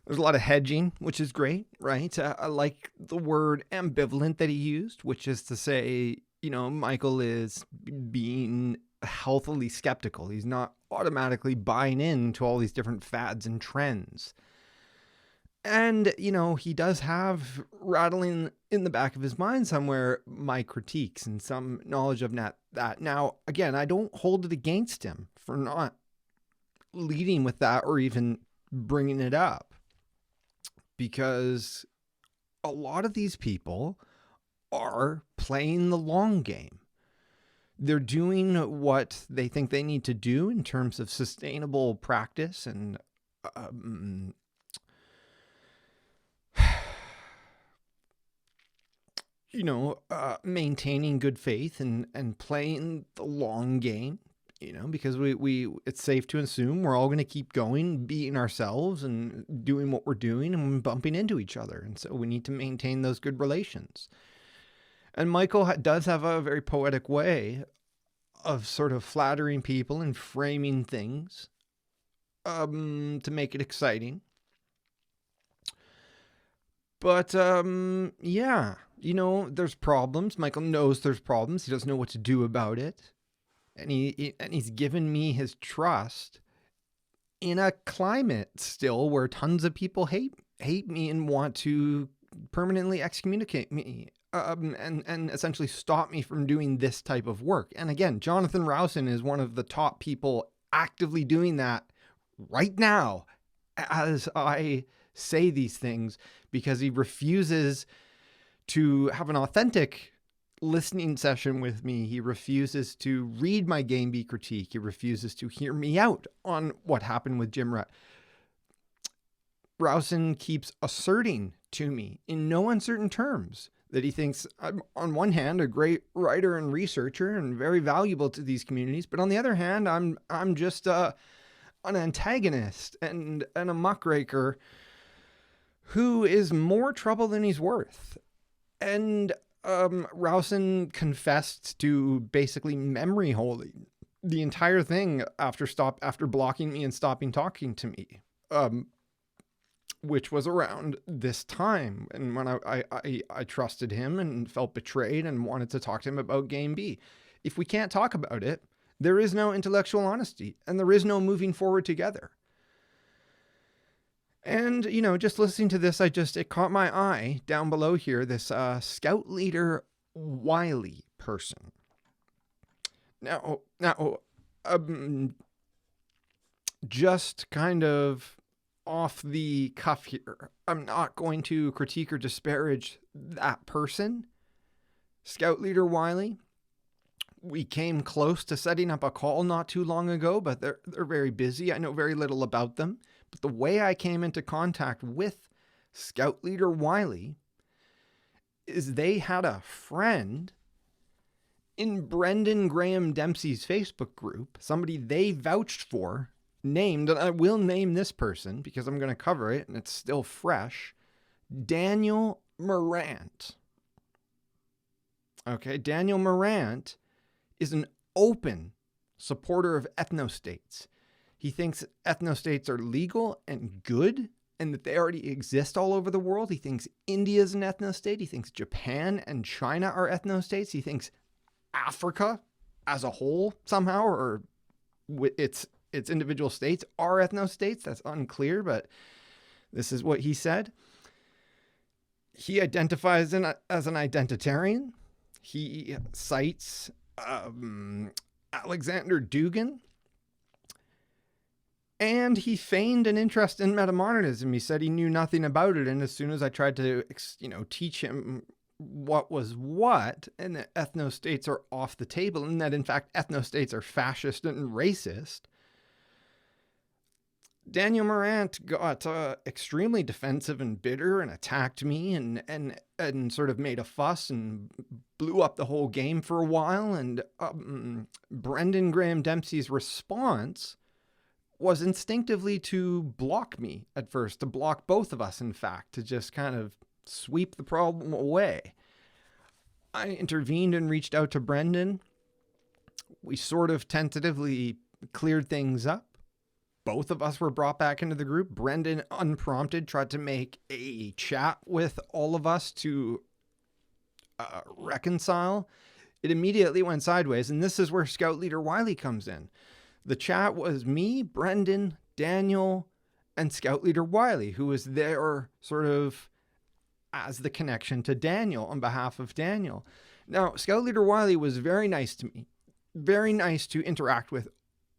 Speaker 1: There's a lot of hedging, which is great, right? I like the word ambivalent that he used, which is to say, you know, Michael is being healthily skeptical. He's not automatically buying into all these different fads and trends. And, you know, he does have rattling in the back of his mind somewhere my critiques and some knowledge of that. Now, again, I don't hold it against him for not leading with that or even bringing it up, because a lot of these people are playing the long game. They're doing what they think they need to do in terms of sustainable practice and maintaining good faith and playing the long game, because it's safe to assume we're all going to keep going, being ourselves and doing what we're doing and bumping into each other. And so we need to maintain those good relations. And Michael does have a very poetic way of sort of flattering people and framing things to make it exciting. But, there's problems. Michael knows there's problems. He doesn't know what to do about it. And he's given me his trust in a climate still where tons of people hate me and want to permanently excommunicate me. And essentially stop me from doing this type of work. And again, Jonathan Rowson is one of the top people actively doing that right now as I say these things, because he refuses to have an authentic listening session with me. He refuses to read my Game B critique. He refuses to hear me out on what happened with Jim Rutt. Rowson keeps asserting to me in no uncertain terms that he thinks I'm, on one hand, a great writer and researcher and very valuable to these communities, but on the other hand, I'm just an antagonist and a muckraker who is more trouble than he's worth. And Rowson confessed to basically memory holding the entire thing after blocking me and stopping talking to me. Which was around this time, and when I trusted him and felt betrayed and wanted to talk to him about Game B. If we can't talk about it, there is no intellectual honesty, and there is no moving forward together. And, just listening to this, it caught my eye down below here, this Scout Leader Wiley person. Now, just kind of off the cuff here, I'm not going to critique or disparage that person, Scout Leader Wiley. We came close to setting up a call not too long ago, but they're very busy. I know very little about them. But the way I came into contact with Scout Leader Wiley is they had a friend in Brendan Graham Dempsey's Facebook group, somebody they vouched for, named, and I will name this person because I'm going to cover it and it's still fresh, Daniel Morant. Okay, Daniel Morant is an open supporter of ethnostates. He thinks ethnostates are legal and good and that they already exist all over the world. He thinks India's an ethnostate. He thinks Japan and China are ethnostates. He thinks Africa as a whole somehow, or its individual states, are ethnostates. That's unclear, but this is what he said. He identifies as an identitarian. He cites Alexander Dugin. And he feigned an interest in metamodernism. He said he knew nothing about it. And as soon as I tried to, teach him what was what, and that ethnostates are off the table, and that in fact ethnostates are fascist and racist, Daniel Morant got extremely defensive and bitter and attacked me and sort of made a fuss and blew up the whole game for a while. And Brendan Graham Dempsey's response was instinctively to block me at first, to block both of us, in fact, to just kind of sweep the problem away. I intervened and reached out to Brendan. We sort of tentatively cleared things up. Both of us were brought back into the group. Brendan, unprompted, tried to make a chat with all of us to reconcile. It immediately went sideways, and this is where Scout Leader Wiley comes in. The chat was me, Brendan, Daniel, and Scout Leader Wiley, who was there sort of as the connection to Daniel on behalf of Daniel. Now, Scout Leader Wiley was very nice to me, very nice to interact with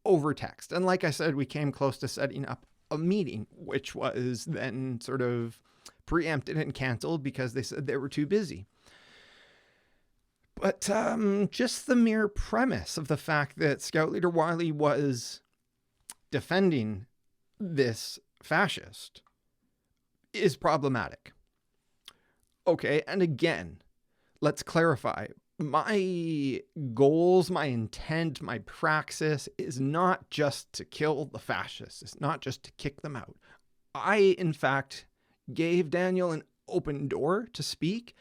Speaker 1: over text. And like I said, we came close to setting up a meeting, which was then sort of preempted and canceled because they said they were too busy. But just the mere premise of the fact that Scout Leader Wiley was defending this fascist is problematic. Okay, and again, let's clarify. My goals, my intent, my praxis is not just to kill the fascists. It's not just to kick them out. I, in fact, gave Daniel an open door to speak.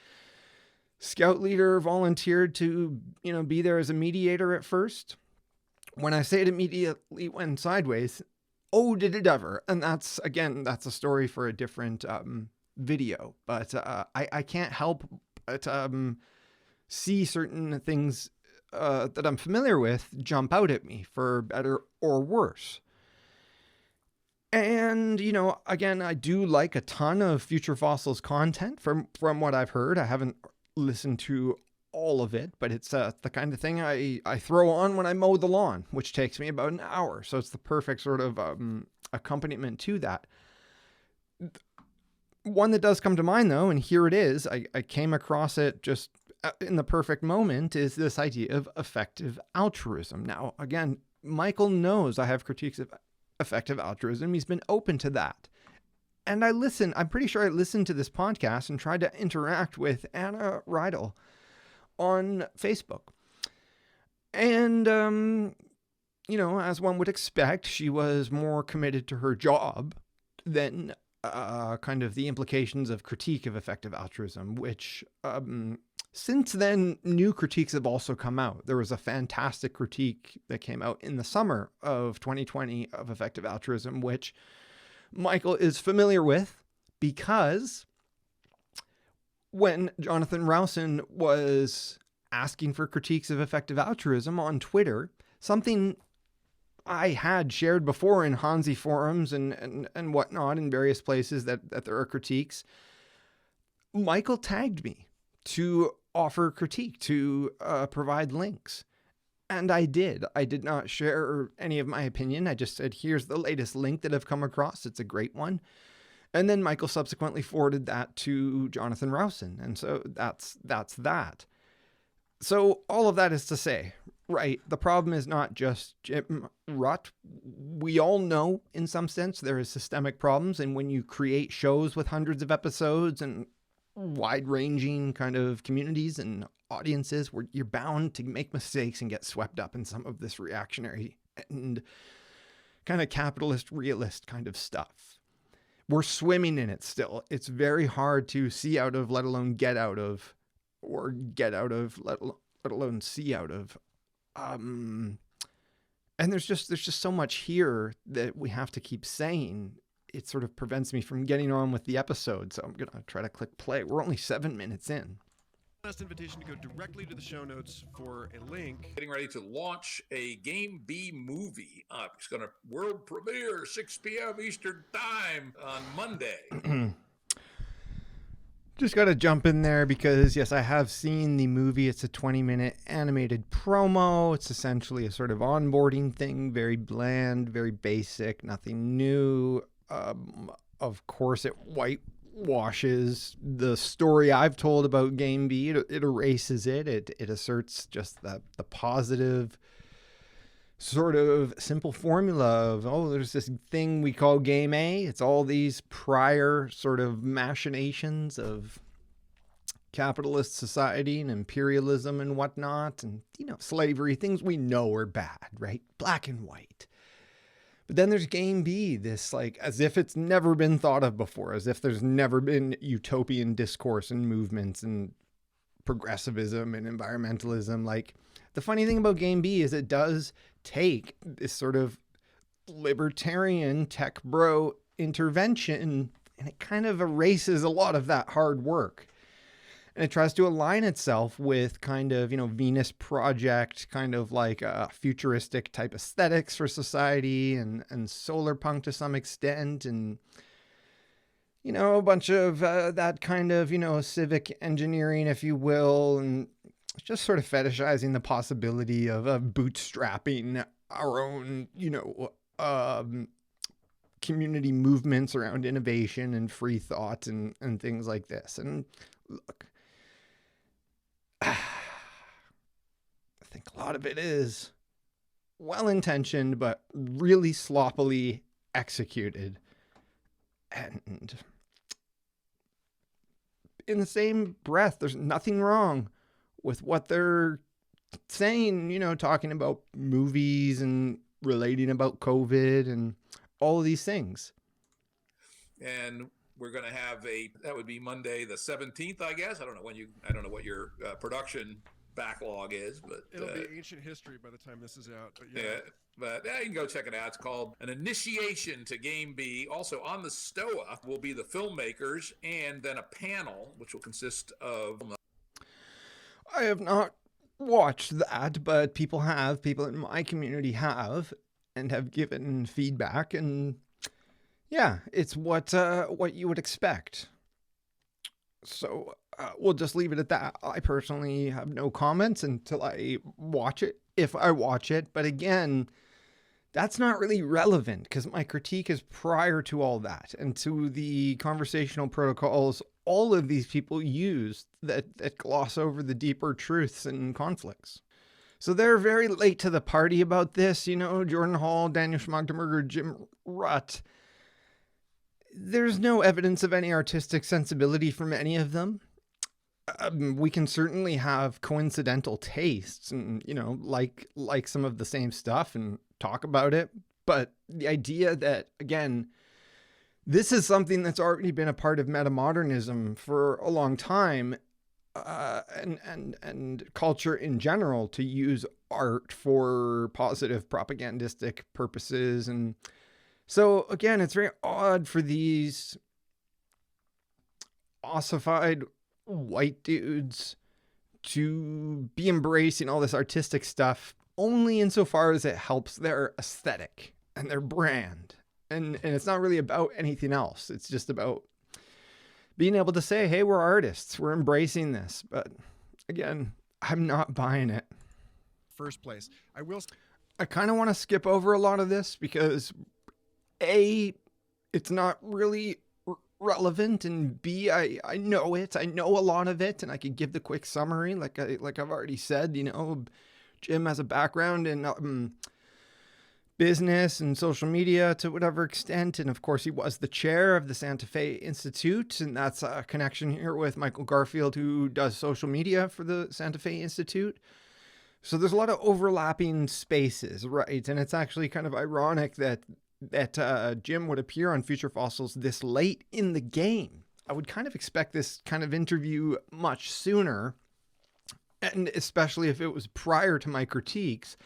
Speaker 1: Scout leader volunteered to, be there as a mediator at first. When I say it immediately went sideways, oh, did it ever? And that's a story for a different video. But I can't help but see certain things that I'm familiar with jump out at me, for better or worse. And, again, I do like a ton of Future Fossils content from what I've heard. I haven't listened to all of it, but it's the kind of thing I throw on when I mow the lawn, which takes me about an hour. So it's the perfect sort of accompaniment to that. One that does come to mind, though, and here it is, I came across it just in the perfect moment, is this idea of effective altruism. Now, again, Michael knows I have critiques of effective altruism. He's been open to that. And I'm pretty sure I listened to this podcast and tried to interact with Anna Rydell on Facebook. And, as one would expect, she was more committed to her job than kind of the implications of critique of effective altruism, which since then, new critiques have also come out. There was a fantastic critique that came out in the summer of 2020 of effective altruism, which Michael is familiar with because when Jonathan Rowson was asking for critiques of effective altruism on Twitter, something I had shared before in Hansi forums and whatnot in various places that there are critiques, Michael tagged me to offer critique, to provide links. And I did. I did not share any of my opinion. I just said, here's the latest link that I've come across. It's a great one. And then Michael subsequently forwarded that to Jonathan Rowson. And so that's that. So all of that is to say, right, the problem is not just Jim Rutt. We all know in some sense there is systemic problems. And when you create shows with hundreds of episodes and wide-ranging kind of communities and audiences, where you're bound to make mistakes and get swept up in some of this reactionary and kind of capitalist realist kind of stuff. We're swimming in it still. It's very hard to see out of, let alone get out of, or get out of, let alone see out of. And there's just so much here that we have to keep saying. It sort of prevents me from getting on with the episode. So I'm going to try to click play. We're only 7 minutes in.
Speaker 3: Last invitation to go directly to the show notes for a link.
Speaker 2: Getting ready to launch a Game B movie. It's going to world premiere 6 p.m. Eastern Time on Monday.
Speaker 1: Just got to jump in there because, yes, I have seen the movie. It's a 20-minute animated promo. It's essentially a sort of onboarding thing. Very bland, very basic, nothing new. Of course, it whitewashes the story I've told about Game B. It erases it. It asserts just the positive sort of simple formula of, there's this thing we call Game A. It's all these prior sort of machinations of capitalist society and imperialism and whatnot, and, slavery, things we know are bad, right? Black and white. But then there's Game B, this as if it's never been thought of before, as if there's never been utopian discourse and movements and progressivism and environmentalism. The funny thing about Game B is it does take this sort of libertarian tech bro intervention and it kind of erases a lot of that hard work. And it tries to align itself with kind of, Venus Project, kind of futuristic type aesthetics for society and solar punk to some extent. And, a bunch of that kind of, civic engineering, if you will, and just sort of fetishizing the possibility of bootstrapping our own, community movements around innovation and free thought and things like this. And look, I think a lot of it is well-intentioned, but really sloppily executed. And in the same breath, there's nothing wrong with what they're saying, you know, talking about movies and relating about COVID and all of these things.
Speaker 2: And we're going to have that would be Monday the 17th, I guess. I don't know what your production backlog is, but
Speaker 3: it'll be ancient history by the time this is out. But
Speaker 2: yeah, you can go check it out. It's called An Initiation to Game B. Also on the STOA will be the filmmakers and then a panel, which will consist of...
Speaker 1: I have not watched that, but people in my community have, and have given feedback, and yeah, it's what you would expect. So we'll just leave it at that. I personally have no comments until I watch it, if I watch it. But again, that's not really relevant because my critique is prior to all that and to the conversational protocols all of these people use that gloss over the deeper truths and conflicts. So they're very late to the party about this, you know, Jordan Hall, Daniel Schmagdenberger, Jim Rutt. There's no evidence of any artistic sensibility from any of them. We can certainly have coincidental tastes and, you know, like some of the same stuff and talk about it. But the idea that, again, this is something that's already been a part of metamodernism for a long time, and culture in general, to use art for positive propagandistic purposes. And so, again, it's very odd for these ossified white dudes to be embracing all this artistic stuff only insofar as it helps their aesthetic and their brand. And it's not really about anything else. It's just about being able to say, hey, we're artists. We're embracing this. But again, I'm not buying it.
Speaker 3: First place.
Speaker 1: I kind of want to skip over a lot of this because A, it's not really relevant, and B, I know it. I know a lot of it, and I could give the quick summary. Like I've already said, you know, Jim has a background in business and social media to whatever extent. And of course, he was the chair of the Santa Fe Institute. And that's a connection here with Michael Garfield, who does social media for the Santa Fe Institute. So there's a lot of overlapping spaces, right? And it's actually kind of ironic that Jim would appear on Future Fossils this late in the game. I would kind of expect this kind of interview much sooner, and especially if it was prior to my critiques,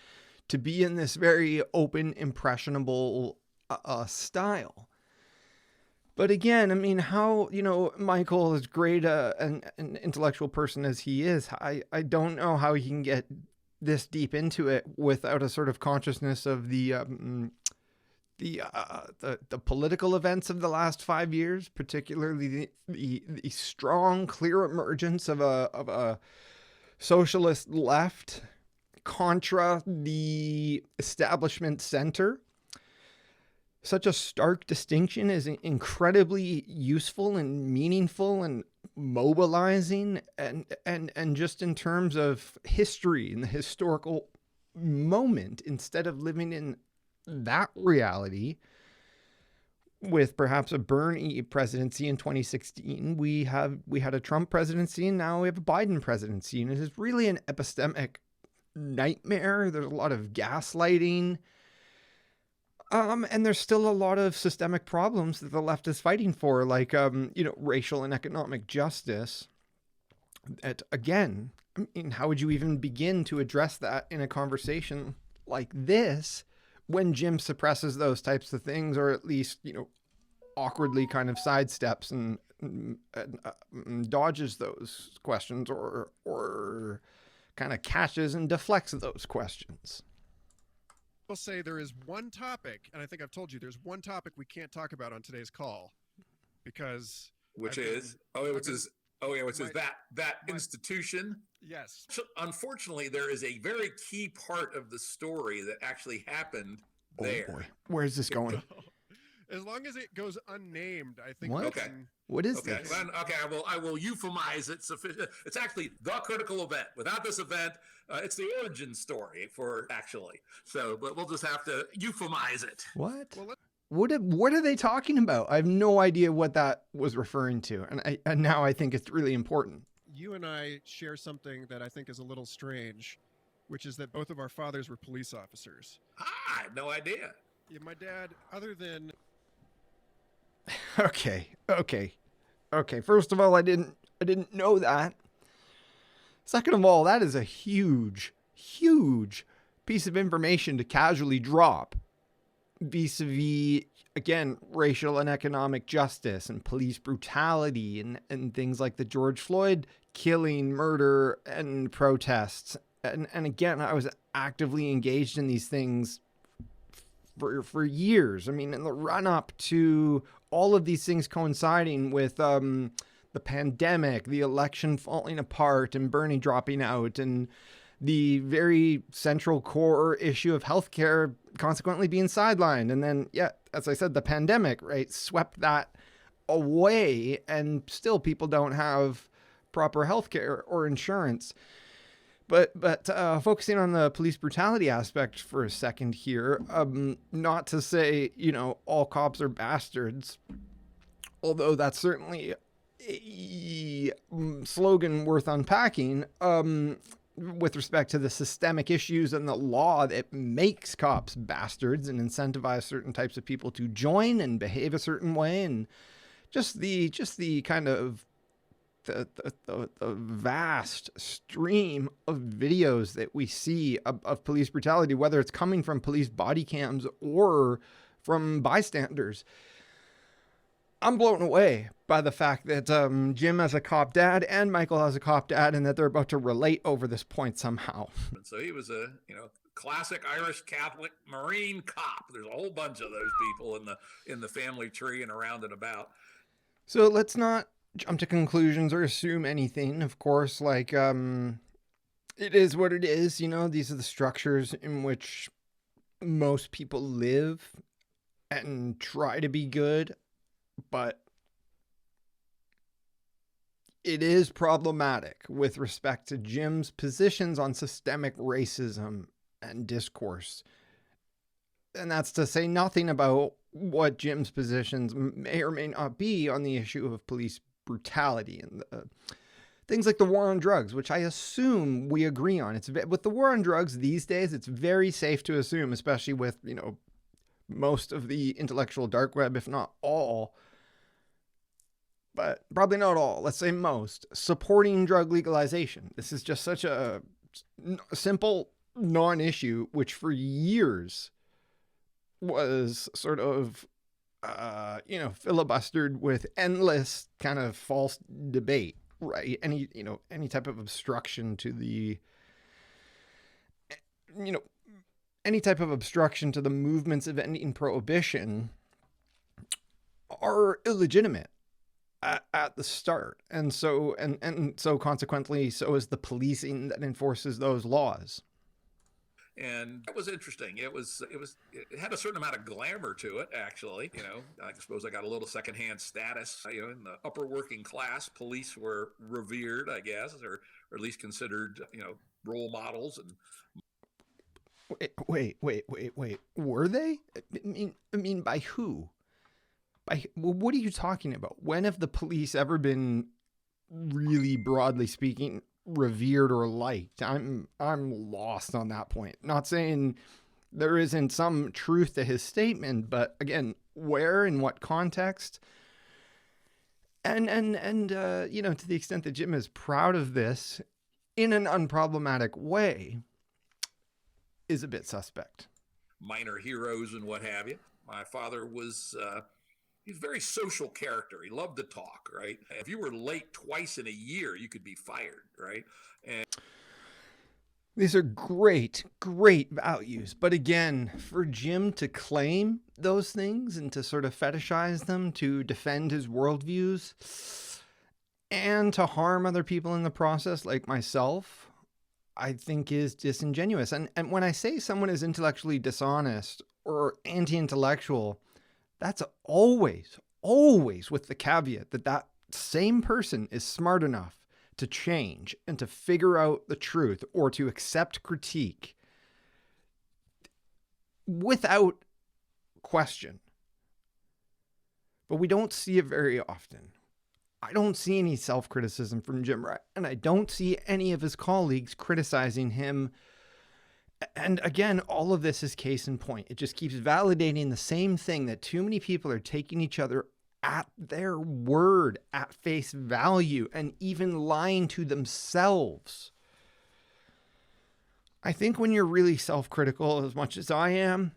Speaker 1: to be in this very open, impressionable style. But again, I mean, how, you know, Michael, as great an intellectual person as he is, I don't know how he can get this deep into it without a sort of consciousness of the political events of the last 5 years, particularly the strong, clear emergence of a socialist left contra the establishment center. Such a stark distinction is incredibly useful and meaningful and mobilizing, and just in terms of history and the historical moment, instead of living in that reality with perhaps a Bernie presidency in 2016, we had a Trump presidency, and now we have a Biden presidency, and it is really an epistemic nightmare. There's a lot of gaslighting, and there's still a lot of systemic problems that the left is fighting for, like you know, racial and economic justice. That, again, I mean, how would you even begin to address that in a conversation like this when Jim suppresses those types of things, or at least, you know, awkwardly kind of sidesteps and dodges those questions, or kind of catches and deflects those questions?
Speaker 3: I'll say there is one topic, and I think I've told you, there's one topic we can't talk about on today's call, because
Speaker 2: which is that institution.
Speaker 3: Yes.
Speaker 2: Unfortunately, there is a very key part of the story that actually happened there.
Speaker 1: Oh boy. Where's this going?
Speaker 3: As long as it goes unnamed, I think.
Speaker 1: What?
Speaker 2: Okay.
Speaker 1: What is this?
Speaker 2: Okay, I will euphemize it sufficient. It's actually the critical event. Without this event, it's the origin story for actually. So, but we'll just have to euphemize it.
Speaker 1: What?
Speaker 3: Well,
Speaker 1: What are they talking about? I have no idea what that was referring to. And now I think it's really important.
Speaker 3: You and I share something that I think is a little strange, which is that both of our fathers were police officers.
Speaker 2: I had no idea.
Speaker 3: Yeah, my dad, other than...
Speaker 1: Okay. First of all, I didn't know that. Second of all, that is a huge piece of information to casually drop vis-a-vis, again, racial and economic justice and police brutality and things like the George Floyd killing, murder, and protests. And again, I was actively engaged in these things for years. I mean, in the run-up to all of these things coinciding with the pandemic, the election falling apart, and Bernie dropping out, and the very central core issue of healthcare consequently being sidelined. And then, yeah, as I said, the pandemic, right, swept that away, and still people don't have proper healthcare or insurance. But focusing on the police brutality aspect for a second here, not to say, all cops are bastards, although that's certainly a slogan worth unpacking, with respect to the systemic issues and the law that makes cops bastards and incentivize certain types of people to join and behave a certain way, and just the kind of the vast stream of videos that we see of police brutality, whether it's coming from police body cams or from bystanders. I'm blown away by the fact that Jim has a cop dad and Michael has a cop dad, and that they're about to relate over this point somehow.
Speaker 2: And so he was a, classic Irish Catholic Marine cop. There's a whole bunch of those people in the family tree and around and about.
Speaker 1: So let's not jump to conclusions or assume anything. Of course, it is what it is. These are the structures in which most people live and try to be good. But it is problematic with respect to Jim's positions on systemic racism and discourse. And that's to say nothing about what Jim's positions may or may not be on the issue of police brutality and things like the war on drugs, which I assume we agree on. With the war on drugs these days, it's very safe to assume, especially with, most of the intellectual dark web, if not all, but probably not all, let's say most, supporting drug legalization. This is just such a simple non-issue, which for years was sort of, filibustered with endless kind of false debate, right? Any type of obstruction to the, any type of obstruction to the movements of ending prohibition are illegitimate at the start. And so consequently, so is the policing that enforces those laws.
Speaker 2: And that was interesting. It had a certain amount of glamour to it, actually. I suppose I got a little secondhand status. In the upper working class, police were revered, I guess, or at least considered, role models. And
Speaker 1: wait. Were they? I mean, by who? What are you talking about? When have the police ever been, really broadly speaking, revered or liked? I'm lost on that point. Not saying there isn't some truth to his statement, but again, where, in what context? And to the extent that Jim is proud of this in an unproblematic way is a bit suspect.
Speaker 2: Minor heroes and what have you. My father was he's a very social character. He loved to talk, right? If you were late twice in a year, you could be fired, right? And
Speaker 1: these are great values. But again, for Jim to claim those things and to sort of fetishize them, to defend his worldviews, and to harm other people in the process, like myself, I think is disingenuous. And when I say someone is intellectually dishonest or anti-intellectual, that's always with the caveat that that same person is smart enough to change and to figure out the truth or to accept critique without question. but we don't see it very often. I don't see any self-criticism from Jim Rutt, and I don't see any of his colleagues criticizing him. And again, all of this is case in point. It just keeps validating the same thing, that too many people are taking each other at their word, at face value, and even lying to themselves. I think when you're really self-critical, as much as I am,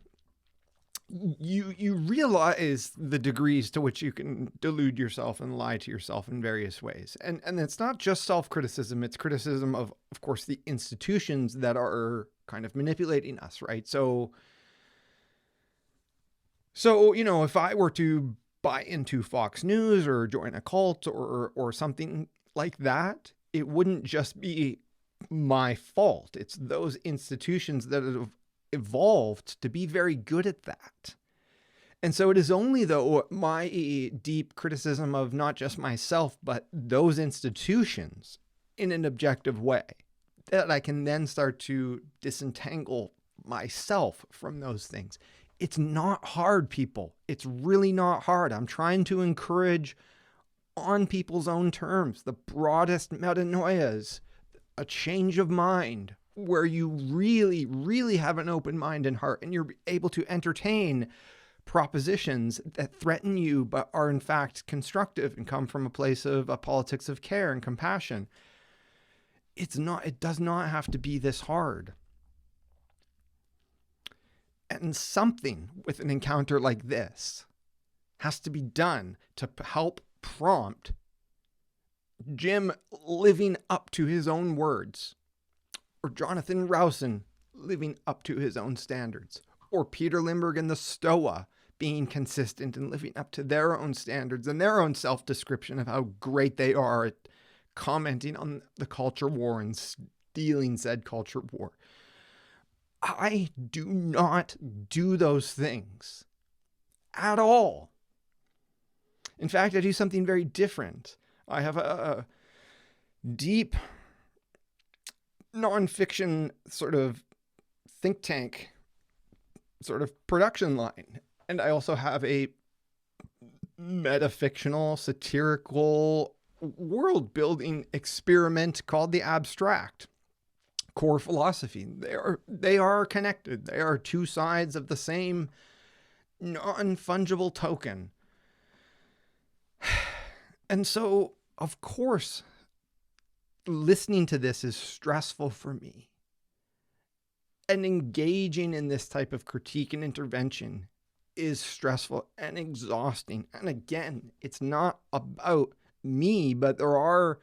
Speaker 1: you realize the degrees to which you can delude yourself and lie to yourself in various ways. And it's not just self-criticism, it's criticism of course, the institutions that are kind of manipulating us, right? So, you know, if I were to buy into Fox News or join a cult or something like that, it wouldn't just be my fault. It's those institutions that have evolved to be very good at that. And so it is only, though, my deep criticism of not just myself, but those institutions in an objective way, that I can then start to disentangle myself from those things. It's not hard, people. It's really not hard. I'm trying to encourage, on people's own terms, the broadest metanoias, a change of mind, where you really, really have an open mind and heart, and you're able to entertain propositions that threaten you, but are in fact constructive and come from a place of a politics of care and compassion. It does not have to be this hard. And something with an encounter like this has to be done to help prompt Jim living up to his own words, or Jonathan Rowson living up to his own standards, or Peter Limberg and the Stoa being consistent and living up to their own standards and their own self-description of how great they are at commenting on the culture war and stealing said culture war. I do not do those things at all. In fact, I do something very different. I have a deep nonfiction sort of think tank sort of production line. And I also have a metafictional, satirical, world-building experiment called the abstract. Core philosophy. They are connected. They are two sides of the same non-fungible token. And so, of course, listening to this is stressful for me. And engaging in this type of critique and intervention is stressful and exhausting. And again, it's not about me, but there are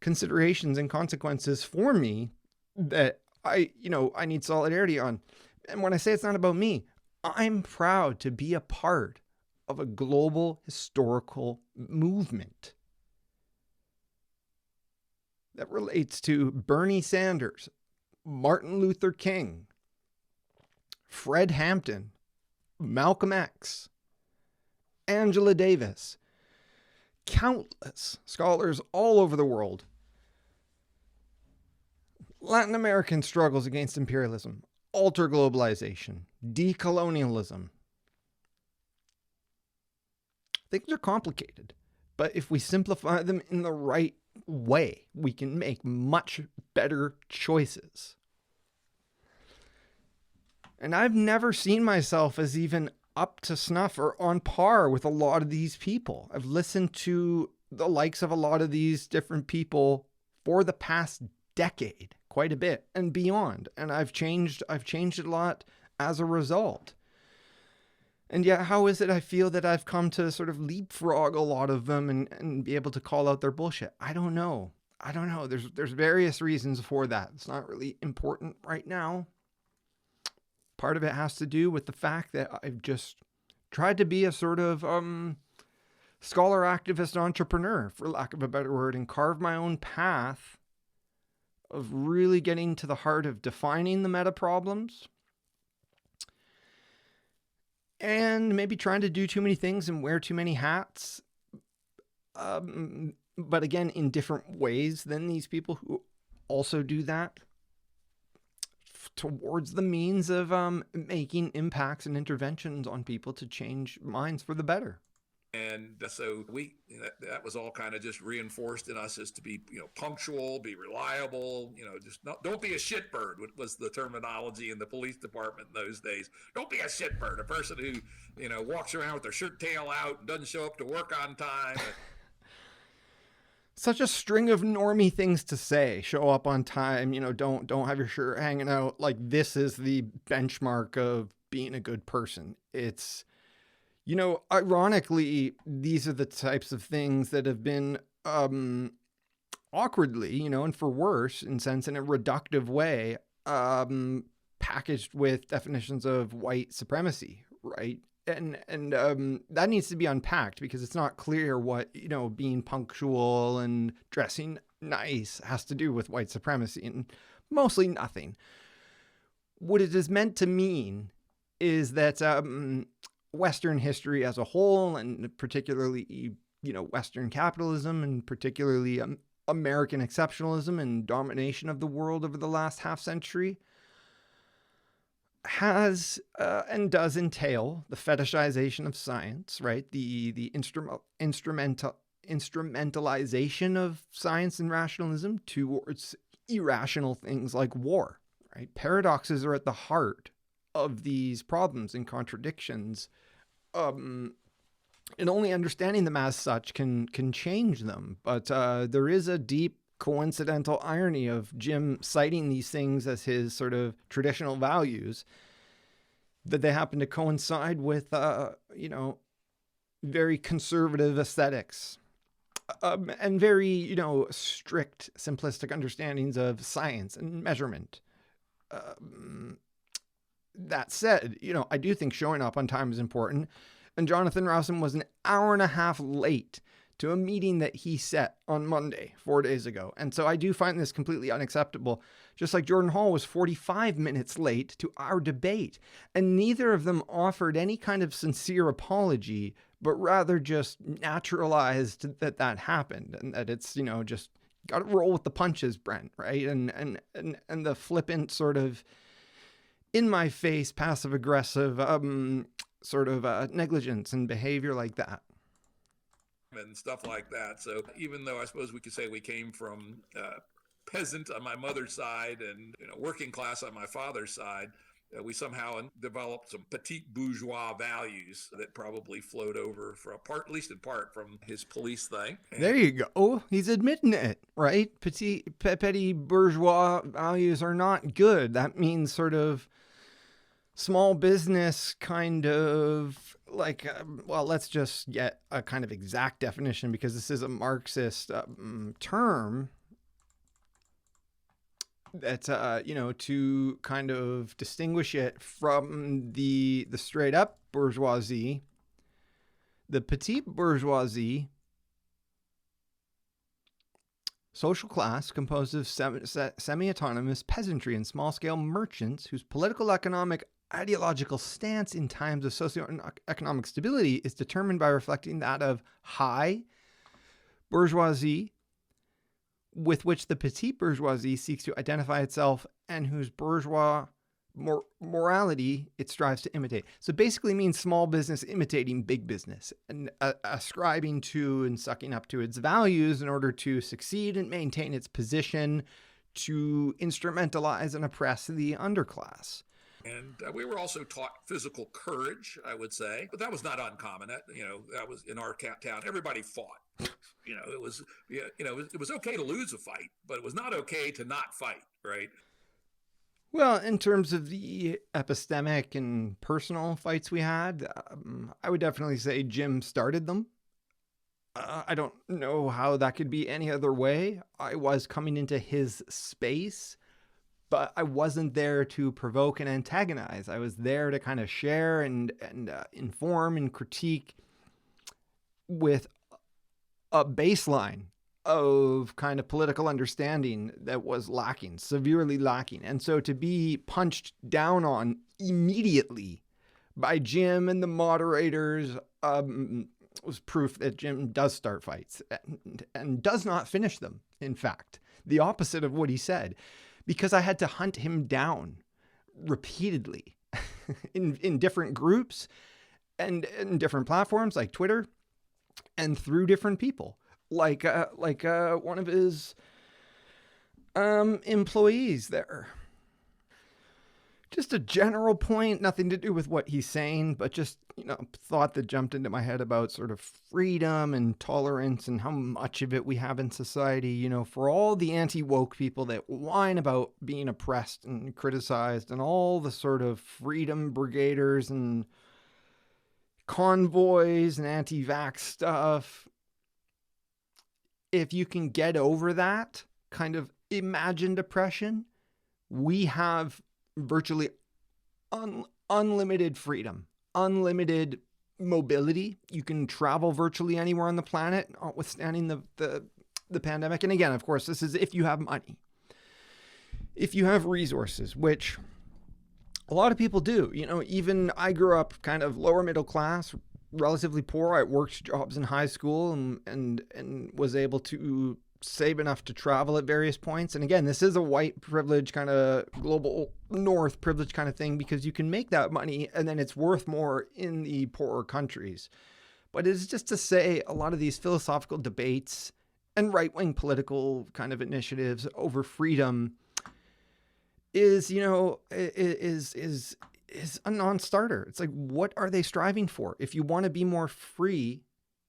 Speaker 1: considerations and consequences for me that I need solidarity on. And when I say it's not about me, I'm proud to be a part of a global historical movement that relates to Bernie Sanders, Martin Luther King, Fred Hampton, Malcolm X, Angela Davis, countless scholars all over the world, Latin American struggles against imperialism, alter globalization, decolonialism. Things are complicated, but if we simplify them in the right way, we can make much better choices. And I've never seen myself as even up to snuff or on par with a lot of these people. I've listened to the likes of a lot of these different people for the past decade, quite a bit and beyond. And I've changed a lot as a result. And yet, how is it I feel that I've come to sort of leapfrog a lot of them and be able to call out their bullshit? I don't know. There's various reasons for that. It's not really important right now. Part of it has to do with the fact that I've just tried to be a sort of scholar, activist, entrepreneur, for lack of a better word, and carve my own path of really getting to the heart of defining the meta problems, and maybe trying to do too many things and wear too many hats. But again, in different ways than these people who also do that, towards the means of making impacts and interventions on people to change minds for the better.
Speaker 2: And so that was all kind of just reinforced in us as to be, punctual, be reliable, just don't be a shitbird was the terminology in the police department in those days. Don't be a shitbird, a person who, walks around with their shirt tail out and doesn't show up to work on time.
Speaker 1: Such a string of normie things to say. Show up on time, don't have your shirt hanging out. Like, this is the benchmark of being a good person. It's, ironically, these are the types of things that have been awkwardly, and for worse, in a reductive way, packaged with definitions of white supremacy, right? And that needs to be unpacked, because it's not clear what, being punctual and dressing nice has to do with white supremacy, and mostly nothing. What it is meant to mean is that Western history as a whole, and particularly, Western capitalism, and particularly American exceptionalism and domination of the world over the last half century, has and does entail the fetishization of science, right? The instrumentalization of science and rationalism towards irrational things like war, right? Paradoxes are at the heart of these problems and contradictions, and only understanding them as such can change them. But there is a deep coincidental irony of Jim citing these things as his sort of traditional values, that they happen to coincide with, very conservative aesthetics, and very, strict, simplistic understandings of science and measurement. That said, I do think showing up on time is important. And Jonathan Rowson was an hour and a half late to a meeting that he set on Monday, 4 days ago. And so I do find this completely unacceptable. Just like Jordan Hall was 45 minutes late to our debate. And neither of them offered any kind of sincere apology, but rather just naturalized that happened. And that it's, just got to roll with the punches, Brent, right? And the flippant sort of in my face, passive aggressive, negligence and behavior like that.
Speaker 2: And stuff like that. So even though I suppose we could say we came from peasant on my mother's side and working class on my father's side, we somehow developed some petite bourgeois values that probably flowed over at least in part from his police thing.
Speaker 1: There you go. He's admitting it, right? Petty bourgeois values are not good. That means sort of small business kind of like, let's just get a kind of exact definition, because this is a Marxist term that, to kind of distinguish it from the straight up bourgeoisie, the petite bourgeoisie, social class composed of semi-autonomous peasantry and small-scale merchants whose political, economic, ideological stance in times of socioeconomic stability is determined by reflecting that of high bourgeoisie, with which the petite bourgeoisie seeks to identify itself and whose bourgeois morality it strives to imitate. So basically means small business imitating big business and ascribing to and sucking up to its values in order to succeed and maintain its position, to instrumentalize and oppress the underclass.
Speaker 2: And we were also taught physical courage, I would say, but that was not uncommon. That was in our town. Everybody fought. It was okay to lose a fight, but it was not okay to not fight, right?
Speaker 1: Well, in terms of the epistemic and personal fights we had, I would definitely say Jim started them. I don't know how that could be any other way. I was coming into his space, but I wasn't there to provoke and antagonize. I was there to kind of share and inform and critique with a baseline of kind of political understanding that was lacking, severely lacking. And so to be punched down on immediately by Jim and the moderators was proof that Jim does start fights and does not finish them, in fact. The opposite of what he said. Because I had to hunt him down repeatedly in different groups and in different platforms like Twitter, and through different people. Like one of his employees there. Just a general point, nothing to do with what he's saying, but just, thought that jumped into my head about sort of freedom and tolerance and how much of it we have in society, for all the anti-woke people that whine about being oppressed and criticized, and all the sort of freedom brigaders and convoys and anti-vax stuff. If you can get over that kind of imagined oppression, we have virtually unlimited freedom, unlimited mobility. You can travel virtually anywhere on the planet, notwithstanding the pandemic. And again, of course, this is if you have money, if you have resources, which a lot of people do. Even I grew up kind of lower middle class, relatively poor. I worked jobs in high school and was able to save enough to travel at various points. And again, this is a white privilege kind of global north privilege kind of thing, because you can make that money and then it's worth more in the poorer countries. But it's just to say a lot of these philosophical debates and right-wing political kind of initiatives over freedom is a non-starter. It's like, what are they striving for? If you want to be more free,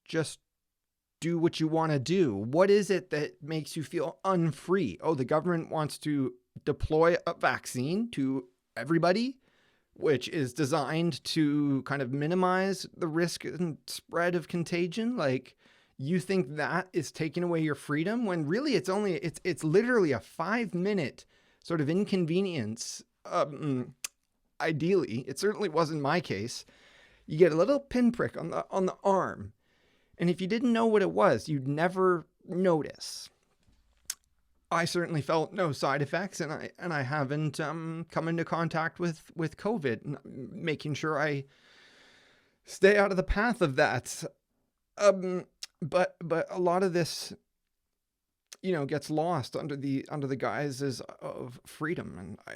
Speaker 1: just do what you want to do. What is it that makes you feel unfree? Oh, the government wants to deploy a vaccine to everybody, which is designed to kind of minimize the risk and spread of contagion. Like, you think that is taking away your freedom, when really it's literally a 5-minute sort of inconvenience. Ideally, it certainly wasn't my case. You get a little pinprick on the arm, and if you didn't know what it was, you'd never notice. I certainly felt no side effects, and I haven't come into contact with COVID, making sure I stay out of the path of that. But a lot of this, gets lost under the guises of freedom, and I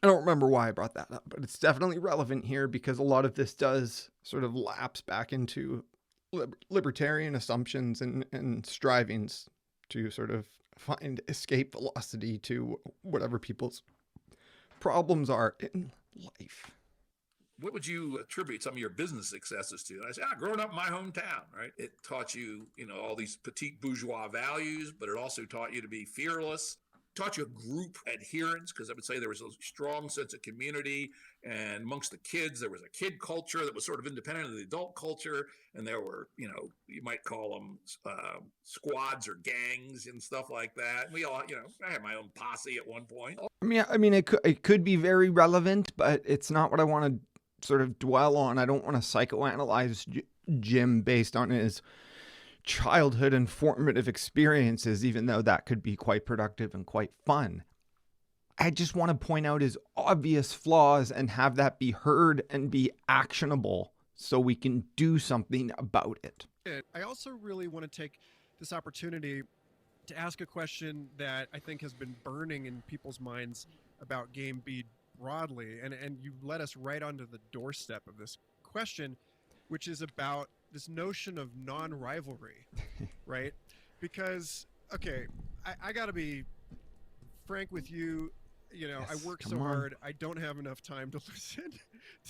Speaker 1: don't remember why I brought that up, but it's definitely relevant here because a lot of this does sort of lapse back into libertarian assumptions and strivings to sort of find escape velocity to whatever people's problems are in life.
Speaker 2: What would you attribute some of your business successes to? And I say, growing up in my hometown, right? It taught you, all these petite bourgeois values, but it also taught you to be fearless. Taught you a group adherence, because I would say there was a strong sense of community, and amongst the kids there was a kid culture that was sort of independent of the adult culture, and there were, you might call them squads or gangs and stuff like that. And we all, I had my own posse at one point.
Speaker 1: I mean, it could be very relevant, but it's not what I want to sort of dwell on. I don't want to psychoanalyze Jim based on his childhood and formative experiences, even though that could be quite productive and quite fun. I just want to point out his obvious flaws and have that be heard and be actionable so we can do something about it.
Speaker 3: I also really want to take this opportunity to ask a question that I think has been burning in people's minds about Game B broadly, and you led us right onto the doorstep of this question, which is about this notion of non-rivalry, right? Because, okay, I got to be frank with you. Yes, I work so hard, I don't have enough time to listen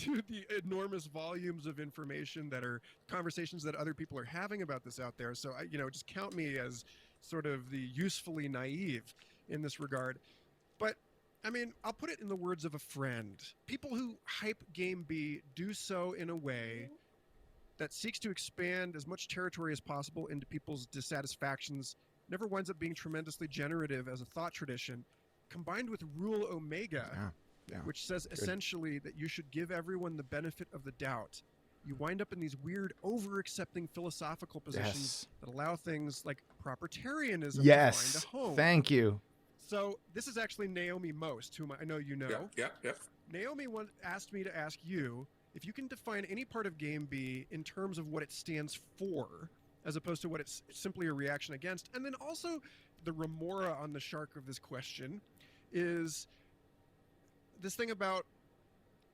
Speaker 3: to the enormous volumes of information that are conversations that other people are having about this out there. So, just count me as sort of the usefully naive in this regard. But, I'll put it in the words of a friend. People who hype Game B do so in a way that seeks to expand as much territory as possible into people's dissatisfactions, never winds up being tremendously generative as a thought tradition, combined with Rule Omega, which says essentially that you should give everyone the benefit of the doubt. You wind up in these weird over-accepting philosophical positions that allow things like propertarianism to find a home.
Speaker 1: Thank you.
Speaker 3: So this is actually Naomi Most, whom I know you know.
Speaker 2: Yeah.
Speaker 3: Naomi asked me to ask you if you can define any part of Game B in terms of what it stands for, as opposed to what it's simply a reaction against. And then also the remora on the shark of this question is this thing about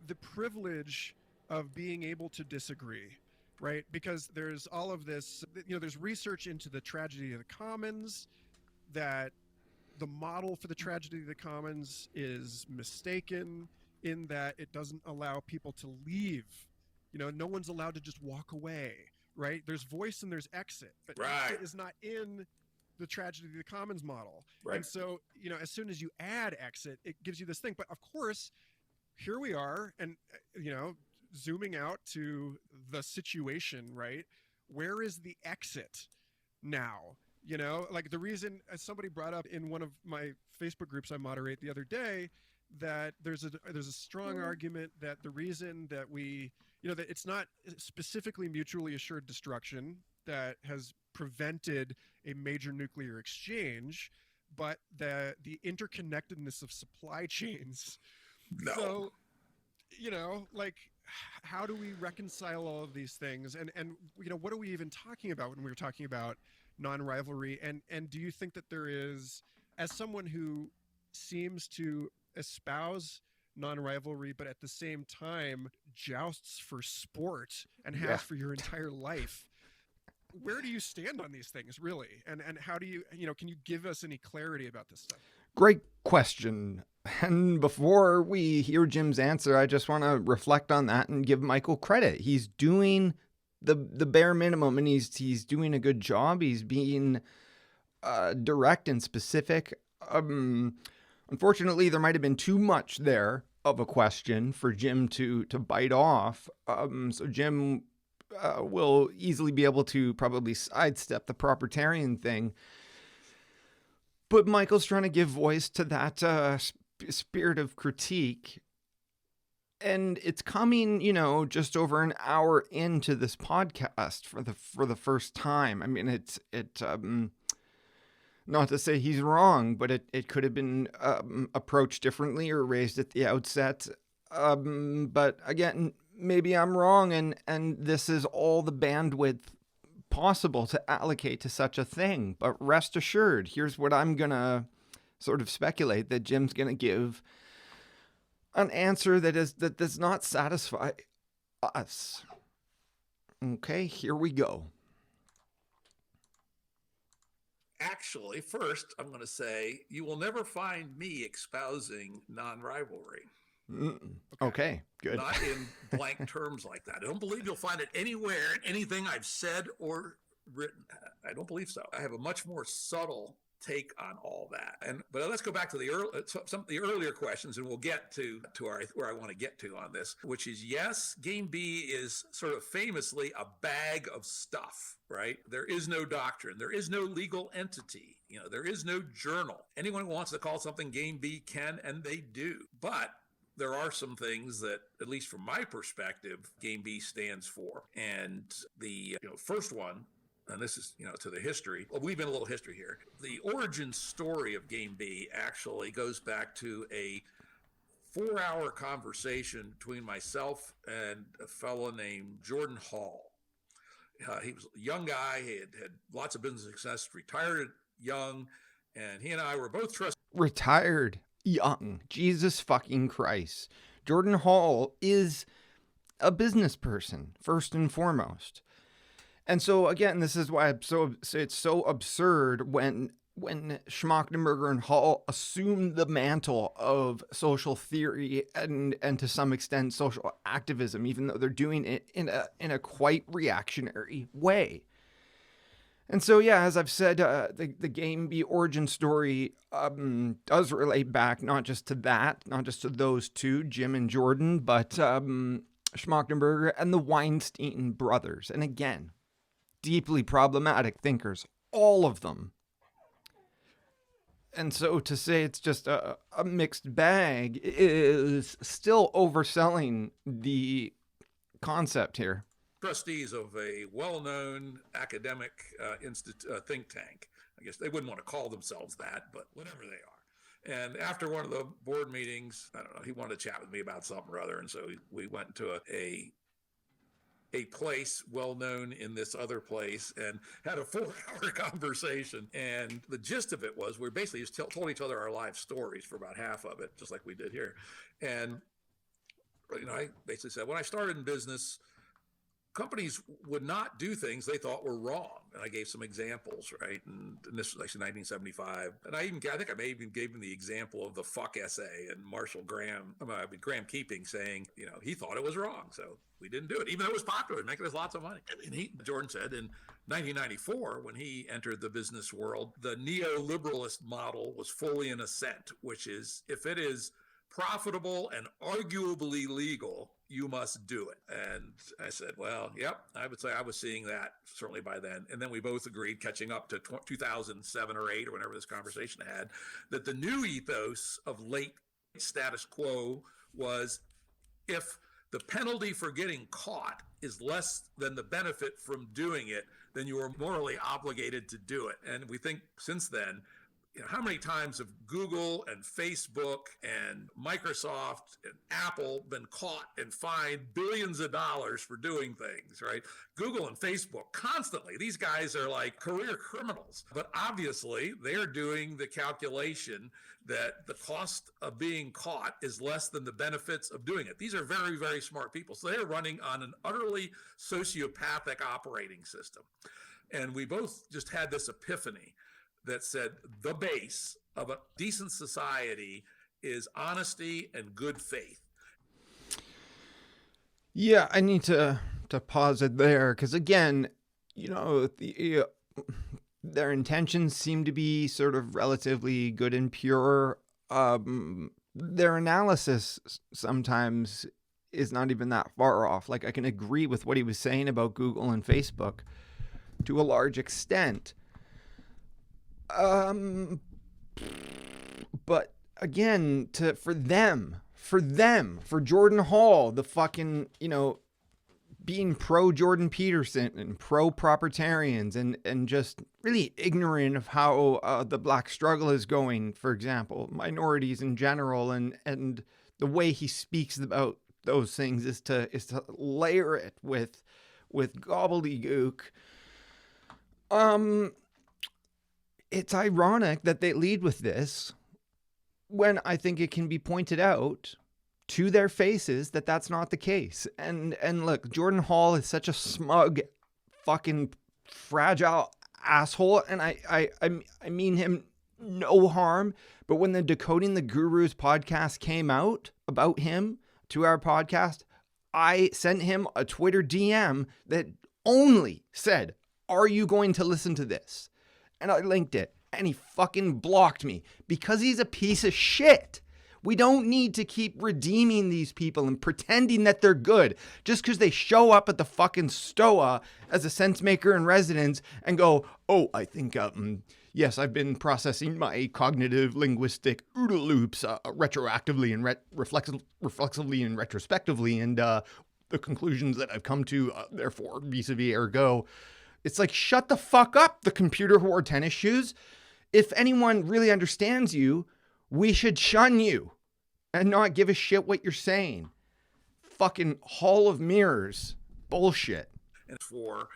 Speaker 3: the privilege of being able to disagree. right? Because there's all of this, there's research into the tragedy of the commons, that the model for the tragedy of the commons is mistaken in that it doesn't allow people to leave. No one's allowed to just walk away, right? There's voice and there's exit, but exit is not in the tragedy of the commons model.
Speaker 2: Right.
Speaker 3: And so, as soon as you add exit, it gives you this thing. But of course, here we are, and zooming out to the situation, right? Where is the exit now? Like the reason, as somebody brought up in one of my Facebook groups I moderate the other day, that there's a strong argument that the reason that that it's not specifically mutually assured destruction that has prevented a major nuclear exchange, but the interconnectedness of supply chains.
Speaker 2: No.
Speaker 3: So, like, how do we reconcile all of these things? And what are we even talking about when we're talking about non-rivalry? And do you think that there is, as someone who seems to espouse non-rivalry, but at the same time jousts for sport and has for your entire life, where do you stand on these things, really? And how do you, can you give us any clarity about this stuff?
Speaker 1: Great question. And before we hear Jim's answer, I just want to reflect on that and give Michael credit. He's doing the bare minimum, and he's doing a good job. He's being direct and specific. Unfortunately, there might have been too much there of a question for Jim to bite off. So Jim will easily be able to probably sidestep the propertarian thing. But Michael's trying to give voice to that spirit of critique. And it's coming, just over an hour into this podcast for the first time. I mean, it not to say he's wrong, but it could have been approached differently or raised at the outset. But again, maybe I'm wrong, and this is all the bandwidth possible to allocate to such a thing. But rest assured, here's what I'm gonna sort of speculate, that Jim's gonna give an answer that does not satisfy us. Okay, here we go.
Speaker 2: Actually, first, I'm going to say you will never find me espousing non-rivalry.
Speaker 1: Okay, good.
Speaker 2: Not in blank terms like that. I don't believe you'll find it anywhere in anything I've said or written. I don't believe so. I have a much more subtle take on all that. But let's go back to some of the earlier questions, and we'll get to where I want to get to on this, which is, yes, Game B is sort of famously a bag of stuff, right? There is no doctrine. There is no legal entity. There is no journal. Anyone who wants to call something Game B can, and they do. But there are some things that, at least from my perspective, Game B stands for. And the first one, and this is, to the history. Well, we've been a little history here. The origin story of Game B actually goes back to a 4-hour conversation between myself and a fellow named Jordan Hall. He was a young guy. He had lots of business success, retired young, and he and I were both trusted.
Speaker 1: Retired young. Jesus fucking Christ. Jordan Hall is a business person, first and foremost. And so, again, this is why it's so absurd when Schmachtenberger and Hall assumed the mantle of social theory and to some extent social activism, even though they're doing it in a quite reactionary way. And so, yeah, as I've said, the Game B origin story does relate back not just to those two, Jim and Jordan, but Schmachtenberger and the Weinstein brothers. And again, deeply problematic thinkers, all of them. And so to say it's just a mixed bag is still overselling the concept here.
Speaker 2: Trustees of a well-known academic think tank. I guess they wouldn't want to call themselves that, but whatever they are. And after one of the board meetings, I don't know, he wanted to chat with me about something or other, and so we went to a place well known in this other place and had a 4-hour conversation. And the gist of it was we basically just told each other our life stories for about half of it, just like we did here. And I basically said, when I started in business, companies would not do things they thought were wrong. And I gave some examples, right? And this was actually 1975. And I think I may even gave him the example of the fuck essay and Graham Keeping saying, he thought it was wrong. So we didn't do it, even though it was popular, making us lots of money. And Jordan said in 1994, when he entered the business world, the neoliberalist model was fully in ascent, which is if it is profitable and arguably legal, you must do it. And I said, well, yep, I would say I was seeing that certainly by then. And then we both agreed, catching up to 2007 or 8 or whenever this conversation had, that the new ethos of late status quo was if the penalty for getting caught is less than the benefit from doing it, then you are morally obligated to do it. And we think since then, how many times have Google and Facebook and Microsoft and Apple been caught and fined billions of dollars for doing things, right? Google and Facebook constantly, these guys are like career criminals. But obviously, they're doing the calculation that the cost of being caught is less than the benefits of doing it. These are very, very smart people. So they're running on an utterly sociopathic operating system. And we both just had this epiphany that said the base of a decent society is honesty and good faith.
Speaker 1: Yeah, I need to pause it there because, again, their intentions seem to be sort of relatively good and pure. Their analysis sometimes is not even that far off. Like, I can agree with what he was saying about Google and Facebook to a large extent. But again, for Jordan Hall, the fucking, being pro Jordan Peterson and pro proprietarians and just really ignorant of how the black struggle is going, for example, minorities in general, and the way he speaks about those things is to layer it with gobbledygook. It's ironic that they lead with this when I think it can be pointed out to their faces that that's not the case. And look, Jordan Hall is such a smug, fucking fragile asshole, and I mean him no harm. But when the Decoding the Gurus podcast came out about him to our podcast, I sent him a Twitter DM that only said, "Are you going to listen to this?" And I linked it, and he fucking blocked me because he's a piece of shit. We don't need to keep redeeming these people and pretending that they're good just because they show up at the fucking Stoa as a sense maker in residence and go, "Oh, I think, yes, I've been processing my cognitive linguistic OODA loops retroactively and reflexively and retrospectively, and the conclusions that I've come to, therefore, vis-a-vis ergo." It's like, shut the fuck up, the computer who wore tennis shoes. If anyone really understands you, we should shun you and not give a shit what you're saying. Fucking Hall of Mirrors bullshit.
Speaker 2: And for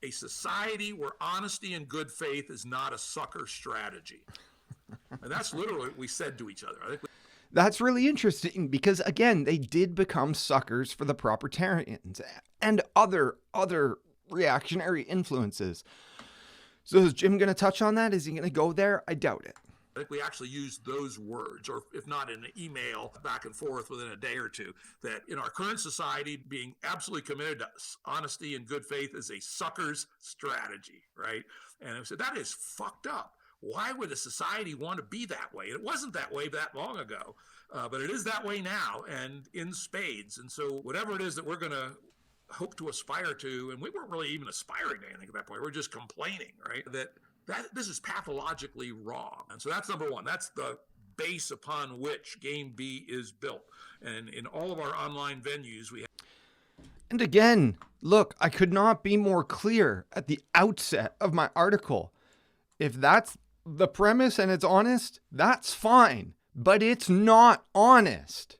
Speaker 2: a society where honesty and good faith is not a sucker strategy. And that's literally what we said to each other.
Speaker 1: That's really interesting because, again, they did become suckers for the proprietarians and other reactionary influences. So is Jim going to touch on that? Is he going to go there? I doubt it.
Speaker 2: I think we actually used those words, or if not in an email back and forth within a day or two, that in our current society, being absolutely committed to honesty and good faith is a sucker's strategy, right? And I said, that is fucked up. Why would a society want to be that way? It wasn't that way that long ago, but it is that way now and in spades. And so whatever it is that we're going to hope to aspire to, and we weren't really even aspiring to anything at that point. We're just complaining, right? That this is pathologically wrong. And so that's number one. That's the base upon which Game B is built. And in all of our online venues, we have.
Speaker 1: And again, look, I could not be more clear at the outset of my article. If that's the premise and it's honest, that's fine. But it's not honest.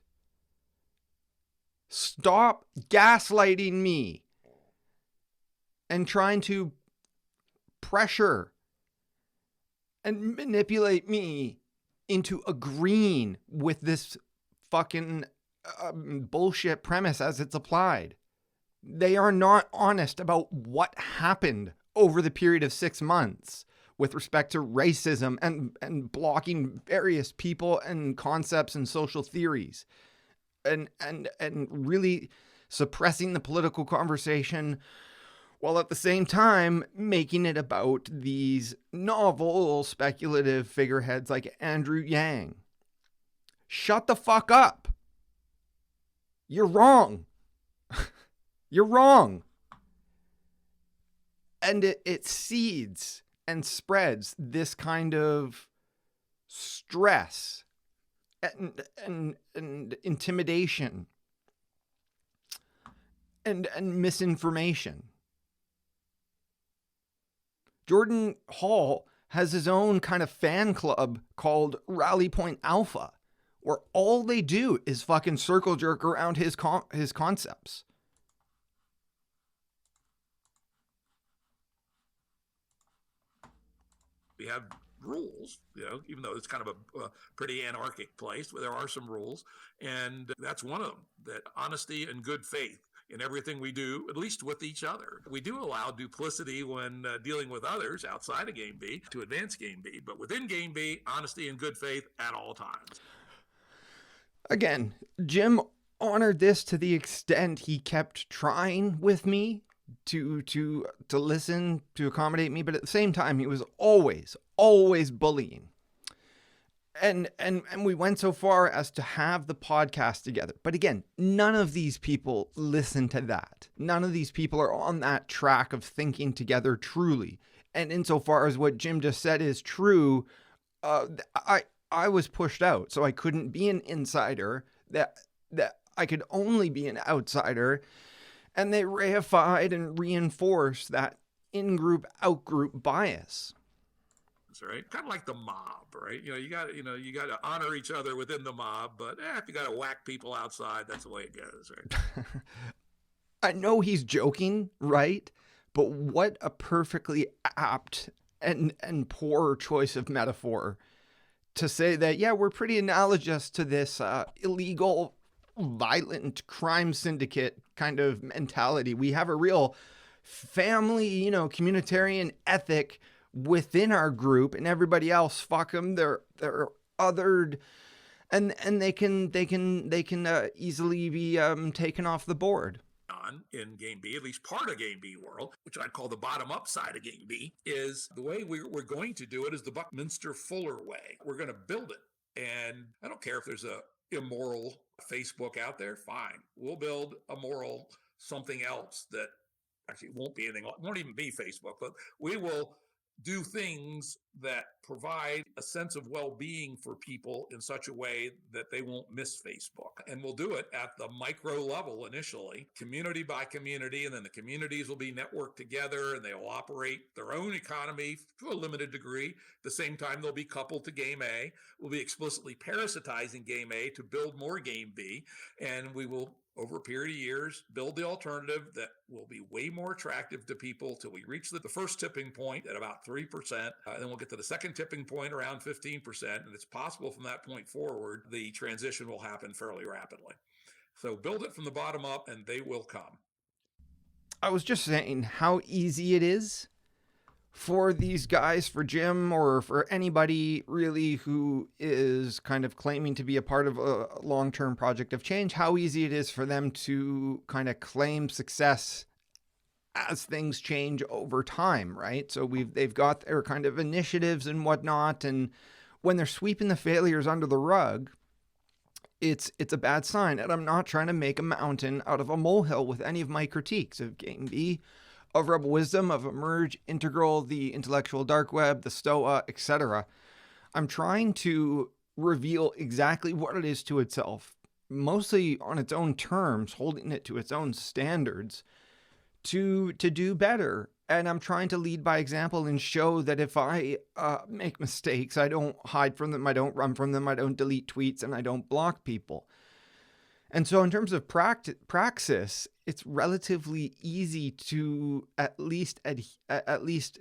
Speaker 1: Stop gaslighting me and trying to pressure and manipulate me into agreeing with this fucking bullshit premise as it's applied. They are not honest about what happened over the period of 6 months with respect to racism and blocking various people and concepts and social theories and really suppressing the political conversation, while at the same time making it about these novel speculative figureheads like Andrew Yang. Shut the fuck up. You're wrong. You're wrong. And it seeds and spreads this kind of stress and intimidation and misinformation. Jordan Hall has his own kind of fan club called Rally Point Alpha, where all they do is fucking circle jerk around his concepts.
Speaker 2: We have rules, even though it's kind of a pretty anarchic place, where there are some rules. And that's one of them, that honesty and good faith in everything we do, at least with each other. We do allow duplicity when dealing with others outside of Game B to advance Game B, but within Game B, honesty and good faith at all times.
Speaker 1: Again, Jim honored this to the extent he kept trying with me to listen, to accommodate me, but at the same time, he was always bullying. And we went so far as to have the podcast together. But again, none of these people listen to that. None of these people are on that track of thinking together truly. And insofar as what Jim just said is true, I was pushed out, so I couldn't be an insider. That I could only be an outsider. And they reified and reinforced that in-group, out-group bias.
Speaker 2: That's right. Kind of like the mob, right? You got to honor each other within the mob, but if you got to whack people outside, that's the way it goes, right?
Speaker 1: I know he's joking, right? But what a perfectly apt and poor choice of metaphor to say that, yeah, we're pretty analogous to this illegal, violent crime syndicate kind of mentality. We have a real family, communitarian ethic within our group, and everybody else, fuck them. They're othered, and they can easily be taken off the board.
Speaker 2: In Game B, at least part of Game B world, which I'd call the bottom-up side of Game B, is the way we're going to do it is the Buckminster Fuller way. We're going to build it. And I don't care if there's a immoral Facebook out there, fine. We'll build a moral something else that actually won't even be Facebook, but we will do things that provide a sense of well-being for people in such a way that they won't miss Facebook. And we'll do it at the micro level initially, community by community, and then the communities will be networked together and they will operate their own economy to a limited degree. At the same time, they'll be coupled to Game A. We'll be explicitly parasitizing Game A to build more Game B, and we will, over a period of years, build the alternative that will be way more attractive to people till we reach the first tipping point at about 3%. Then we'll get to the second tipping point around 15%. And it's possible from that point forward, the transition will happen fairly rapidly. So build it from the bottom up and they will come.
Speaker 1: I was just saying how easy it is for these guys, for Jim or for anybody really who is kind of claiming to be a part of a long-term project of change, how easy it is for them to kind of claim success as things change over time, right? So they've got their kind of initiatives and whatnot, and when they're sweeping the failures under the rug, it's a bad sign. And I'm not trying to make a mountain out of a molehill with any of my critiques of Game B, of Rebel Wisdom, of Emerge, Integral, the Intellectual Dark Web, the Stoa, etc. I'm trying to reveal exactly what it is to itself, mostly on its own terms, holding it to its own standards, to do better. And I'm trying to lead by example and show that if I make mistakes, I don't hide from them, I don't run from them, I don't delete tweets, and I don't block people. And so in terms of praxis, it's relatively easy to at least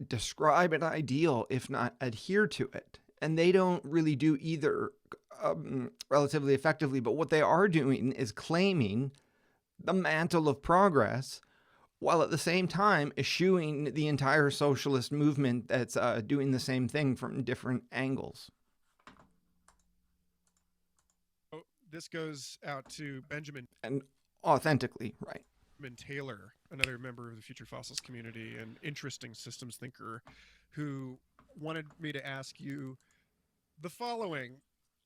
Speaker 1: describe an ideal, if not adhere to it. And they don't really do either relatively effectively. But what they are doing is claiming the mantle of progress while at the same time eschewing the entire socialist movement that's doing the same thing from different angles.
Speaker 3: Oh, this goes out to Benjamin
Speaker 1: And authentically, right.
Speaker 3: Taylor, another member of the Future Fossils community and interesting systems thinker, who wanted me to ask you the following.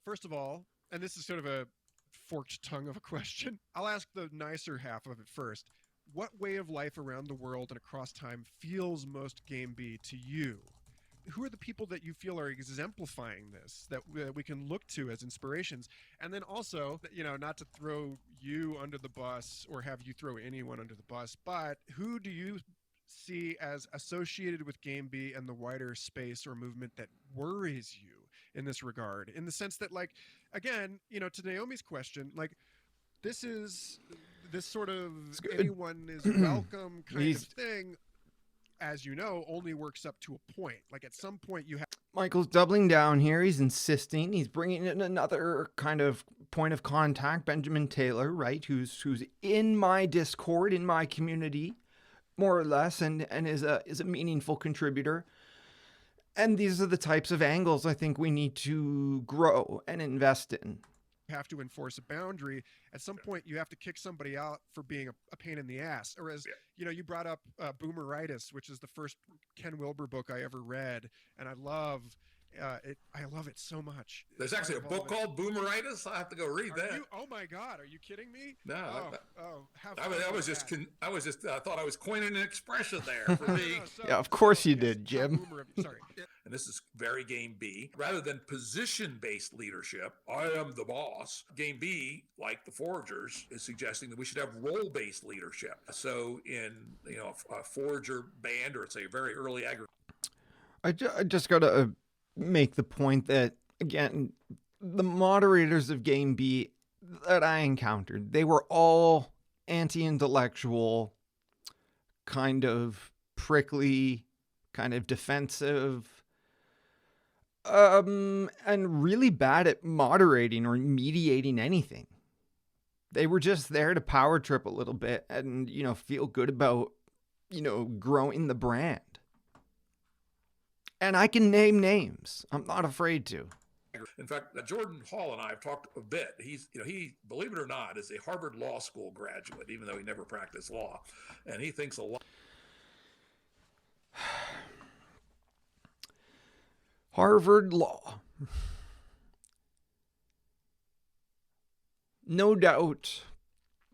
Speaker 3: First of all, and this is sort of a forked tongue of a question, I'll ask the nicer half of it first. What way of life around the world and across time feels most Game B to you? Who are the people that you feel are exemplifying this, that we can look to as inspirations? And then also, not to throw you under the bus or have you throw anyone under the bus, but who do you see as associated with Game B and the wider space or movement that worries you in this regard? In the sense that, like, again, to Naomi's question, like, this sort of anyone is welcome kind of thing, as you know, only works up to a point. Like, at some point you have...
Speaker 1: Michael's doubling down here. He's insisting. He's bringing in another kind of point of contact, Benjamin Taylor, right? Who's in my Discord, in my community, more or less, and is a meaningful contributor. And these are the types of angles I think we need to grow and invest in.
Speaker 3: Have to enforce a boundary. At some point you have to kick somebody out for being a pain in the ass. Or as you brought up Boomeritis, which is the first Ken Wilber book I ever read, and I love it so much.
Speaker 2: There's actually a book called Boomeritis. I have to go read that.
Speaker 3: Oh my God, are you kidding me?
Speaker 2: No.
Speaker 3: I
Speaker 2: was just thought I was coining an expression there for me.
Speaker 1: Yeah, of course you did, Jim.
Speaker 3: Sorry.
Speaker 2: And this is very Game B. Rather than position-based leadership, I am the boss. Game B, like the Foragers, is suggesting that we should have role-based leadership. So in a Forager band, or it's a very early
Speaker 1: I just got to make the point that, again, the moderators of Game B that I encountered, they were all anti-intellectual, kind of prickly, kind of defensive, and really bad at moderating or mediating anything. They were just there to power trip a little bit and, feel good about, growing the brand. And I can name names. I'm not afraid to.
Speaker 2: In fact, Jordan Hall and I have talked a bit. He, believe it or not, is a Harvard Law School graduate, even though he never practiced law. And he thinks a lot.
Speaker 1: Harvard Law. No doubt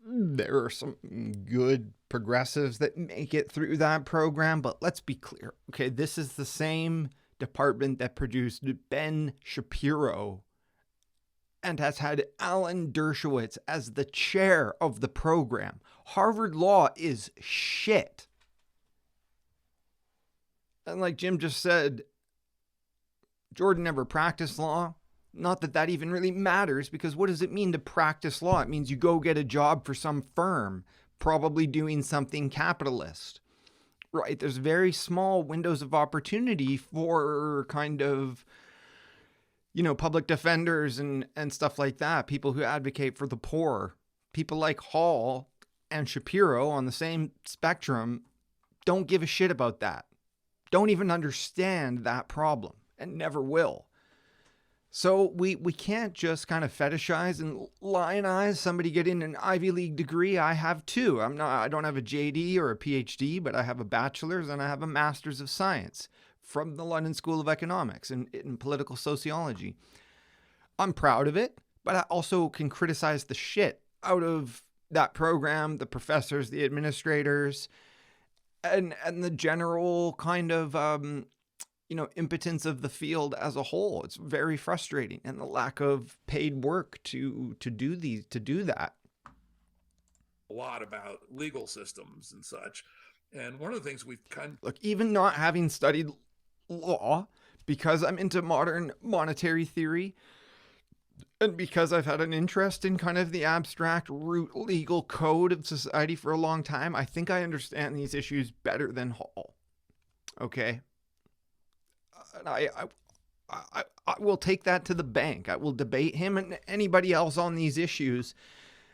Speaker 1: there are some good progressives that make it through that program, but let's be clear. Okay, this is the same department that produced Ben Shapiro and has had Alan Dershowitz as the chair of the program. Harvard Law is shit. And like Jim just said, Jordan never practiced law. Not that that even really matters, because what does it mean to practice law? It means you go get a job for some firm, probably doing something capitalist, right? There's very small windows of opportunity for kind of, public defenders and stuff like that, people who advocate for the poor. People like Hall and Shapiro on the same spectrum don't give a shit about that, don't even understand that problem, and never will. So we can't just kind of fetishize and lionize somebody getting an Ivy League degree. I have two. I don't have a JD or a PhD, but I have a bachelor's and I have a master's of science from the London School of Economics and in political sociology. I'm proud of it, but I also can criticize the shit out of that program, the professors, the administrators, and the general kind of impotence of the field as a whole. It's very frustrating, and the lack of paid work to do that.
Speaker 2: A lot about legal systems and such. And one of the things we've
Speaker 1: look, even not having studied law, because I'm into modern monetary theory, and because I've had an interest in kind of the abstract root legal code of society for a long time, I think I understand these issues better than Hall. Okay? And I will take that to the bank. I will debate him and anybody else on these issues.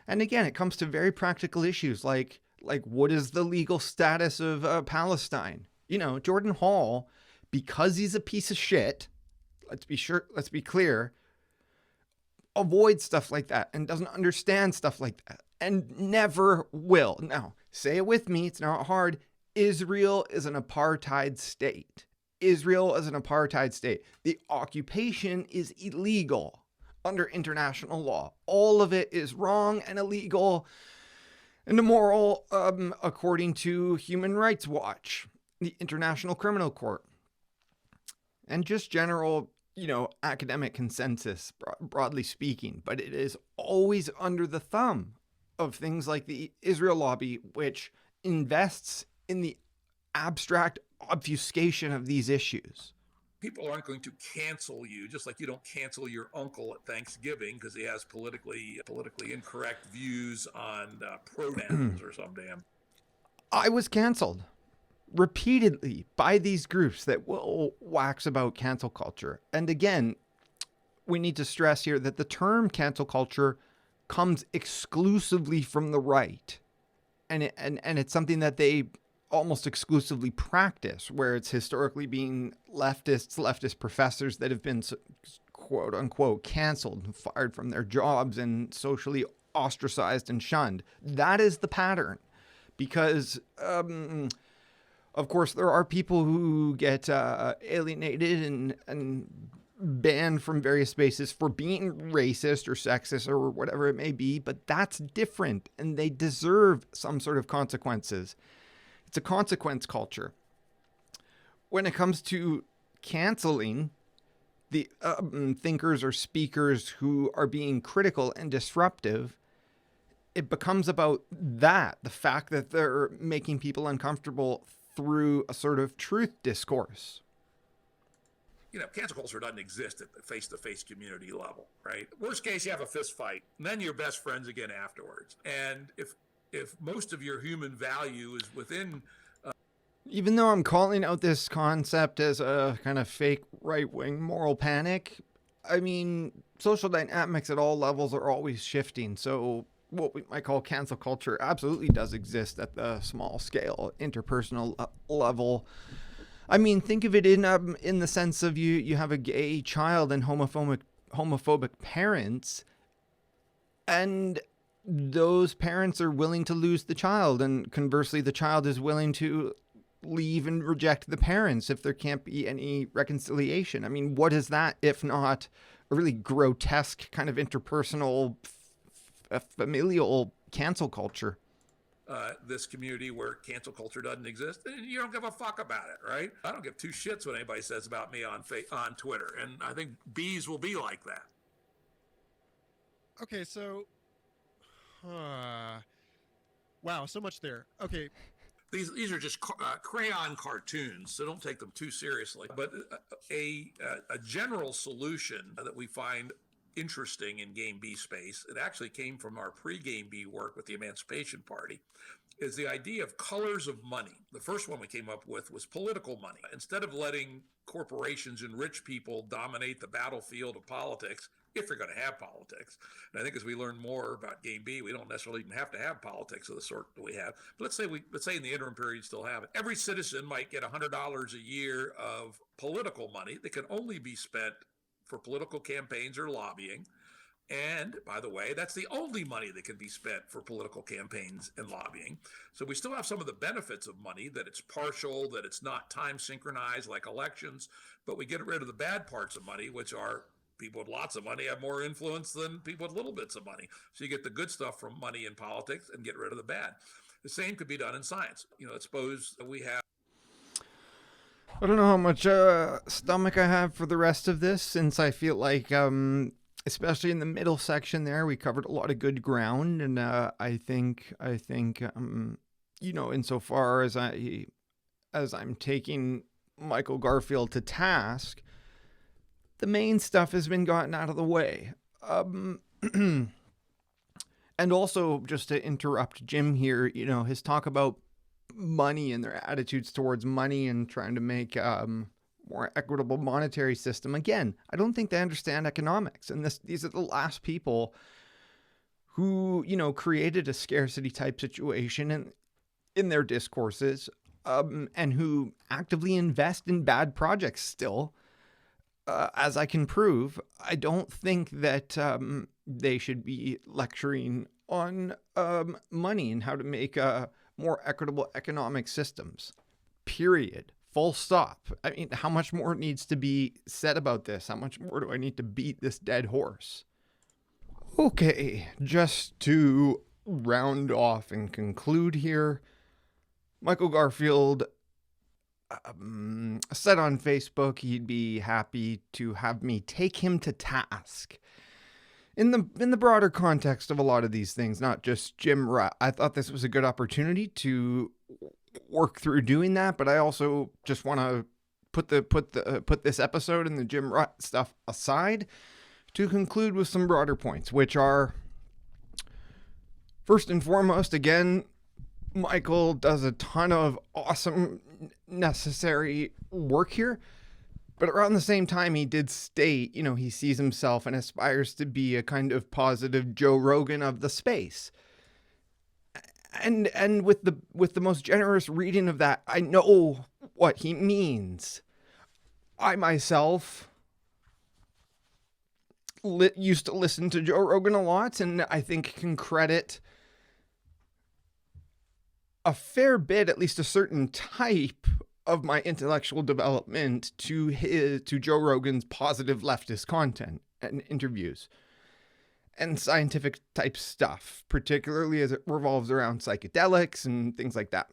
Speaker 1: And again, it comes to very practical issues like Like, what is the legal status of Palestine? You know, Jordan Hall, because he's a piece of shit, let's be clear, avoids stuff like that and doesn't understand stuff like that and never will. Now, say it with me, it's not hard. Israel is an apartheid state. Israel is an apartheid state. The occupation is illegal under international law. All of it is wrong and illegal and immoral, according to Human Rights Watch, the International Criminal Court, and just general, you know, academic consensus, broadly speaking. But it is always under the thumb of things like the Israel lobby, which invests in the abstract obfuscation of these issues.
Speaker 2: People aren't going to cancel you, just like you don't cancel your uncle at Thanksgiving because he has politically incorrect views on pronouns or some damn.
Speaker 1: I was canceled repeatedly by these groups that will wax about cancel culture. And again, we need to stress here that the term cancel culture comes exclusively from the right. And it's something that they almost exclusively practice, where it's historically been leftist professors that have been quote unquote canceled and fired from their jobs and socially ostracized and shunned. That is the pattern, because of course there are people who get alienated and banned from various spaces for being racist or sexist or whatever it may be, but that's different and they deserve some sort of consequences. It's a consequence culture. When it comes to canceling the thinkers or speakers who are being critical and disruptive, it becomes about that, the fact that they're making people uncomfortable through a sort of truth discourse.
Speaker 2: You know, cancel culture doesn't exist at the face-to-face community level, right? Worst case, you have a fist fight, and then you're best friends again afterwards. And if most of your human value is within...
Speaker 1: Even though I'm calling out this concept as a kind of fake right-wing moral panic, I mean, social dynamics at all levels are always shifting. So what we might call cancel culture absolutely does exist at the small scale, interpersonal level. I mean, think of it in the sense of you have a gay child and homophobic parents, and those parents are willing to lose the child, and conversely, the child is willing to leave and reject the parents if there can't be any reconciliation. I mean, what is that if not a really grotesque kind of interpersonal, familial cancel culture?
Speaker 2: This community where cancel culture doesn't exist, and you don't give a fuck about it, right? I don't give two shits what anybody says about me on Twitter, and I think bees will be like that.
Speaker 3: Okay, so, wow, so much there. Okay.
Speaker 2: These are just crayon cartoons, so don't take them too seriously. But a general solution that we find interesting in Game B space, it actually came from our pre-Game B work with the Emancipation Party, is the idea of colors of money. The first one we came up with was political money. Instead of letting corporations and rich people dominate the battlefield of politics, if you're going to have politics. And I think as we learn more about Game B, we don't necessarily even have to have politics of the sort that we have. But let's say in the interim period you still have it. Every citizen might get $100 a year of political money that can only be spent for political campaigns or lobbying. And by the way, that's the only money that can be spent for political campaigns and lobbying. So we still have some of the benefits of money, that it's partial, that it's not time synchronized like elections, but we get rid of the bad parts of money, which are people with lots of money have more influence than people with little bits of money. So you get the good stuff from money in politics and get rid of the bad. The same could be done in science. You know, let's suppose we have...
Speaker 1: I don't know how much stomach I have for the rest of this, since I feel like, especially in the middle section there, we covered a lot of good ground, and I think, you know, insofar as I'm taking Michael Garfield to task, the main stuff has been gotten out of the way. And also, just to interrupt Jim here, you know, his talk about money and their attitudes towards money and trying to make more equitable monetary system. Again, I don't think they understand economics. And these are the last people who, you know, created a scarcity type situation. And in their discourses, and who actively invest in bad projects still. As I can prove, I don't think that they should be lecturing on money and how to make more equitable economic systems. Period. Full stop. I mean, how much more needs to be said about this? How much more do I need to beat this dead horse? Okay, just to round off and conclude here, Michael Garfield said on Facebook he'd be happy to have me take him to task. In the broader context of a lot of these things, not just Jim Rutt, I thought this was a good opportunity to work through doing that, but I also just want to put this episode and the Jim Rutt stuff aside to conclude with some broader points, which are, first and foremost, again, Michael does a ton of awesome, necessary work here. But around the same time, he did state, he sees himself and aspires to be a kind of positive Joe Rogan of the space. And with the most generous reading of that, I know what he means. I myself used to listen to Joe Rogan a lot, and I think can credit a fair bit, at least a certain type of my intellectual development to Joe Rogan's positive leftist content and interviews and scientific type stuff, particularly as it revolves around psychedelics and things like that.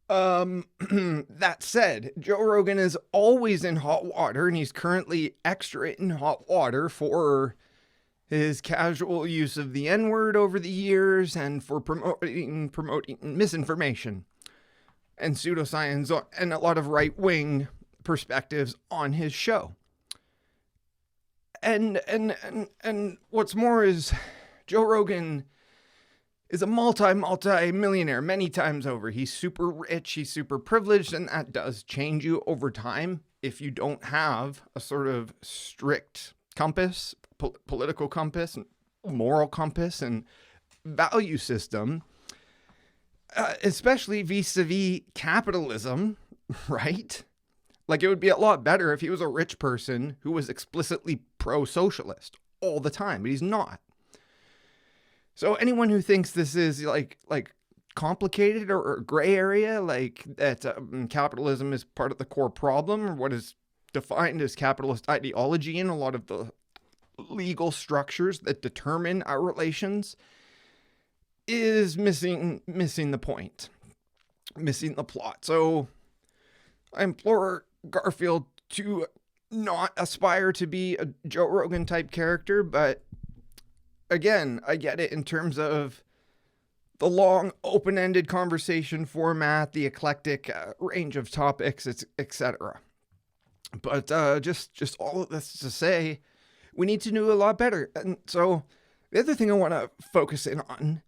Speaker 1: That said, Joe Rogan is always in hot water, and he's currently extra in hot water for his casual use of the N-word over the years and for promoting misinformation and pseudoscience and a lot of right-wing perspectives on his show. And what's more is Joe Rogan is a multi-millionaire many times over. He's super rich, he's super privileged, and that does change you over time if you don't have a sort of strict compass, political compass, and moral compass, and value system, especially vis-a-vis capitalism, right? Like, it would be a lot better if he was a rich person who was explicitly pro-socialist all the time, but he's not. So anyone who thinks this is like complicated or gray area, like that capitalism is part of the core problem, or what is defined as capitalist ideology in a lot of the legal structures that determine our relations, is missing the point, missing the plot. So I implore Garfield to not aspire to be a Joe Rogan type character, but again, I get it in terms of the long, open-ended conversation format, the eclectic range of topics, etc. But just all of this to say, we need to do a lot better. And so the other thing I want to focus in on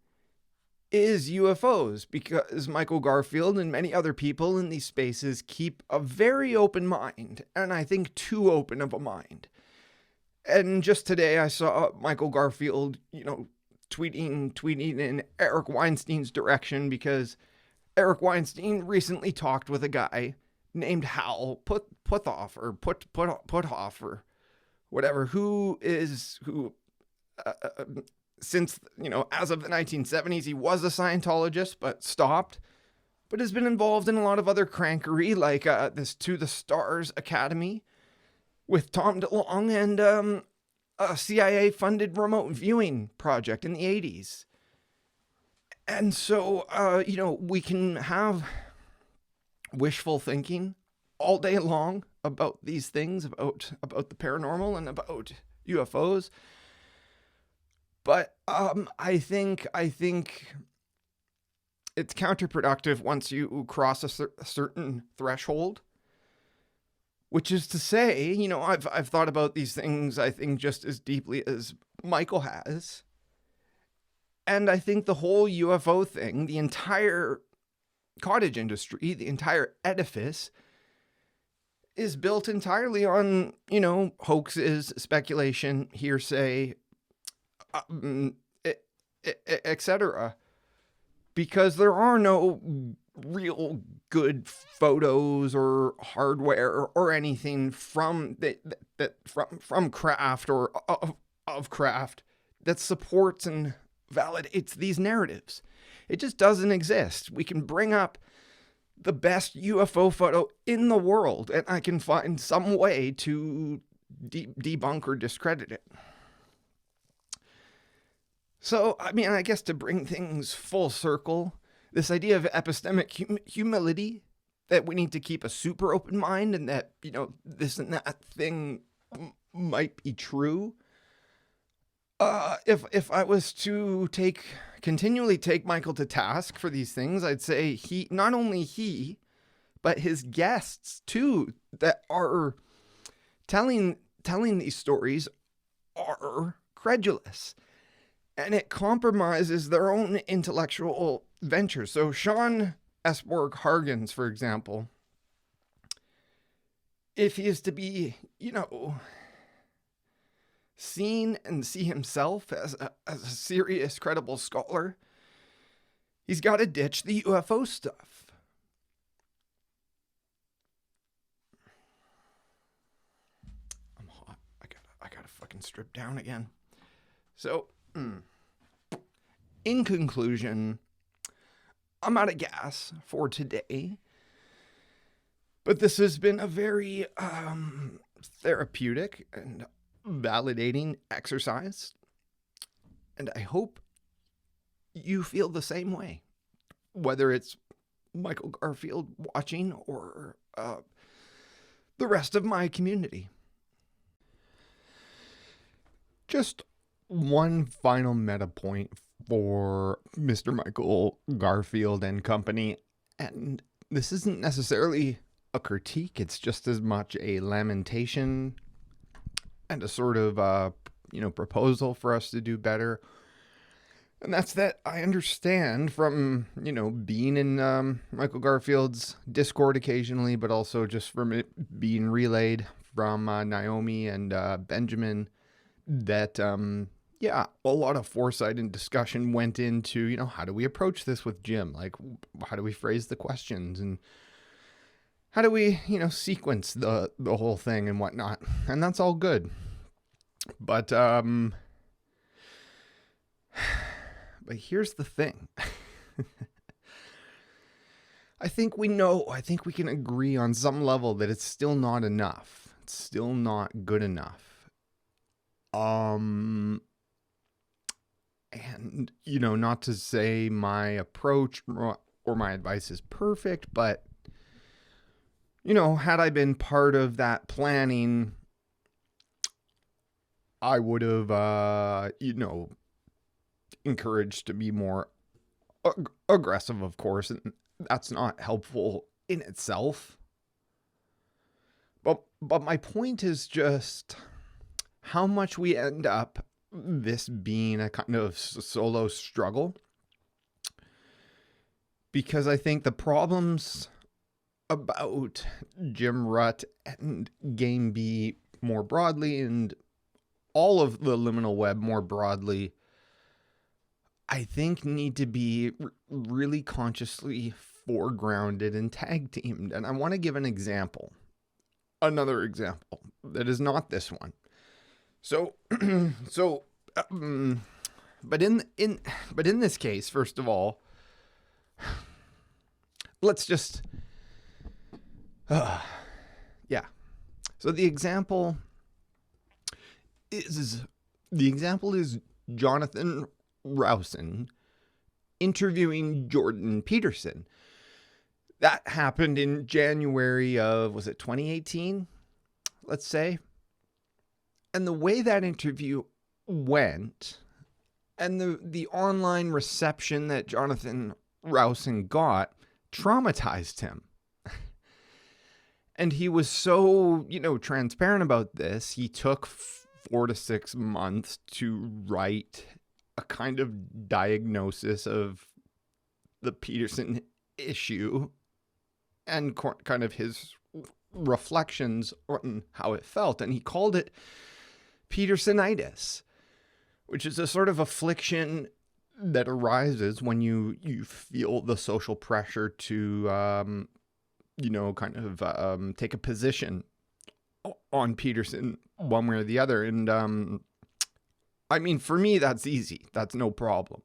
Speaker 1: is UFOs, because Michael Garfield and many other people in these spaces keep a very open mind, and I think too open of a mind. And just today I saw Michael Garfield, tweeting in Eric Weinstein's direction, because Eric Weinstein recently talked with a guy named Hal Puthoff or whatever, who since, as of the 1970s, he was a Scientologist, but stopped, but has been involved in a lot of other crankery, like this To the Stars Academy with Tom DeLonge, and a CIA-funded remote viewing project in the 80s. And so, we can have wishful thinking all day long about these things, about the paranormal and about UFOs. But I think it's counterproductive once you cross a certain threshold. Which is to say, I've thought about these things, I think, just as deeply as Michael has. And I think the whole UFO thing, the entire cottage industry, the entire edifice, is built entirely on, hoaxes, speculation, hearsay, etc. because there are no real good photos or hardware or anything from from craft or of craft that supports and validates these narratives. It just doesn't exist. We can bring up the best UFO photo in the world, and I can find some way to debunk or discredit it. So, I mean, I guess to bring things full circle, this idea of epistemic humility, that we need to keep a super open mind and that, you know, this and that thing might be true. If I was to continually take Michael to task for these things, I'd say not only he, but his guests too, that are telling these stories are credulous. And it compromises their own intellectual ventures. So Sean Esborg Hargens, for example, if he is to be, you know, seen and see himself as a serious, credible scholar, he's got to ditch the UFO stuff. I'm hot. I gotta fucking strip down again. So, in conclusion, I'm out of gas for today, but this has been a very therapeutic and validating exercise, and I hope you feel the same way, whether it's Michael Garfield watching or the rest of my community. Just one final meta point for Mr. Michael Garfield and company, and this isn't necessarily a critique, it's just as much a lamentation and a sort of proposal for us to do better. And that's that I understand from, being in Michael Garfield's Discord occasionally, but also just from it being relayed from Naomi and Benjamin, that a lot of foresight and discussion went into, how do we approach this with Jim? Like, how do we phrase the questions? And how do we, sequence the whole thing and whatnot? And that's all good. But here's the thing. I think we can agree on some level that it's still not enough. It's still not good enough. And, not to say my approach or my advice is perfect, but, had I been part of that planning, I would have, encouraged to be more aggressive, of course, and that's not helpful in itself. But my point is just how much we end up this being a kind of solo struggle. Because I think the problems about Jim Rutt and Game B more broadly, and all of the liminal web more broadly, I think need to be really consciously foregrounded and tag teamed. And I want to give an example. Another example that is not this one. But in this case, first of all, let's just, So the example is Jonathan Rowson interviewing Jordan Peterson. That happened in January of, was it 2018? Let's say. And the way that interview went, and the online reception that Jonathan Rowson got, traumatized him. And he was so, transparent about this. He took 4 to 6 months to write a kind of diagnosis of the Peterson issue and kind of his reflections on how it felt. And he called it Petersonitis, which is a sort of affliction that arises when you feel the social pressure to, kind of take a position on Peterson one way or the other. And I mean, for me, that's easy. That's no problem.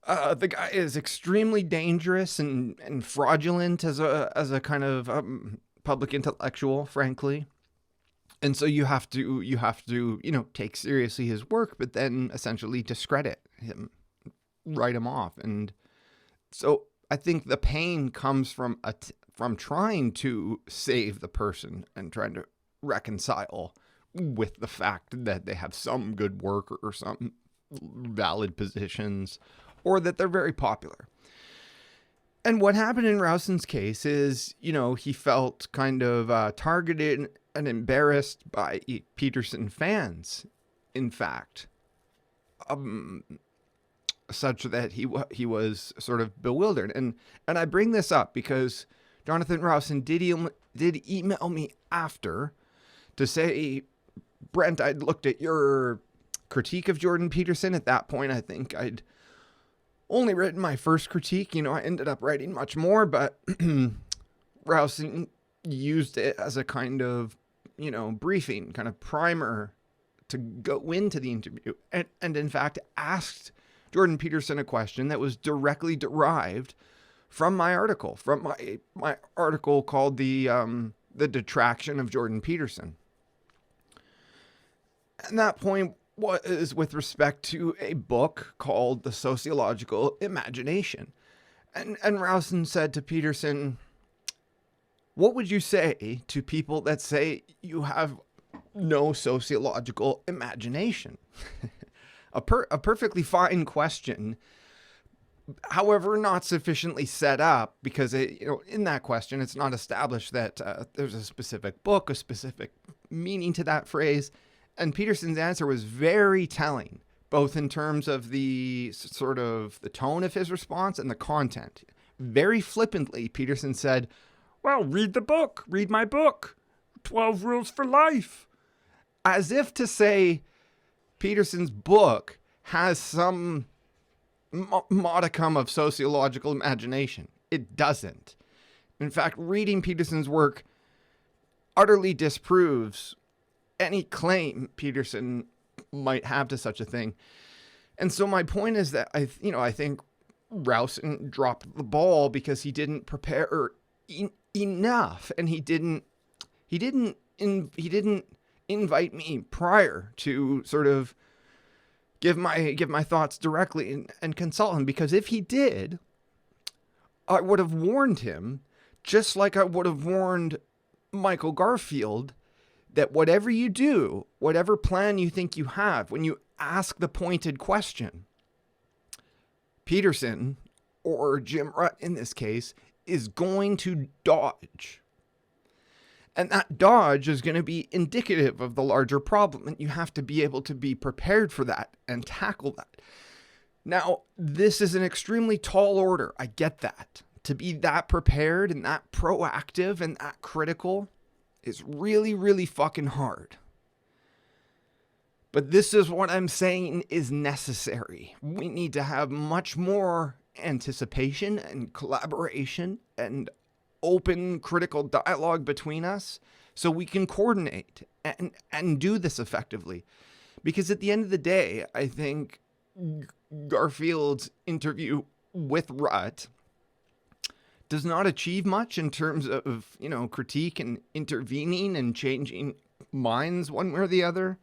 Speaker 1: The guy is extremely dangerous and fraudulent as a kind of public intellectual, frankly. And so you have to, take seriously his work, but then essentially discredit him, write him off. And so I think the pain comes from trying to save the person and trying to reconcile with the fact that they have some good work or some valid positions, or that they're very popular. And what happened in Rowson's case is, he felt kind of targeted and embarrassed by Peterson fans, in fact, such that he was sort of bewildered. And I bring this up because Jonathan Rowson did email me after to say, Brent, I'd looked at your critique of Jordan Peterson. At that point, I think I'd only written my first critique. I ended up writing much more, but Rowson used it as a kind of, briefing, kind of primer to go into the interview. And in fact, asked Jordan Peterson a question that was directly derived from my article, from my article called The Detraction of Jordan Peterson. And that point was with respect to a book called The Sociological Imagination. And Rowson said to Peterson, what would you say to people that say you have no sociological imagination? a perfectly fine question, however, not sufficiently set up, because in that question, it's not established that there's a specific book, a specific meaning to that phrase. And Peterson's answer was very telling, both in terms of the sort of the tone of his response and the content. Very flippantly, Peterson said, well, read the book, read my book, 12 Rules for Life. As if to say Peterson's book has some modicum of sociological imagination. It doesn't. In fact, reading Peterson's work utterly disproves any claim Peterson might have to such a thing. And so my point is that I think Rowson dropped the ball because he didn't prepare enough, and he didn't invite me prior to sort of give my thoughts directly and consult him, because if he did, I would have warned him, just like I would have warned Michael Garfield, that whatever you do, whatever plan you think you have, when you ask the pointed question, Peterson, or Jim Rutt in this case, is going to dodge. And that dodge is going to be indicative of the larger problem, and you have to be able to be prepared for that and tackle that. Now, this is an extremely tall order. I get that. To be that prepared and that proactive and that critical is really, really fucking hard. But this is what I'm saying is necessary. We need to have much more anticipation and collaboration and open critical dialogue between us so we can coordinate and do this effectively. Because at the end of the day, I think Garfield's interview with Rutt does not achieve much in terms of, critique and intervening and changing minds one way or the other.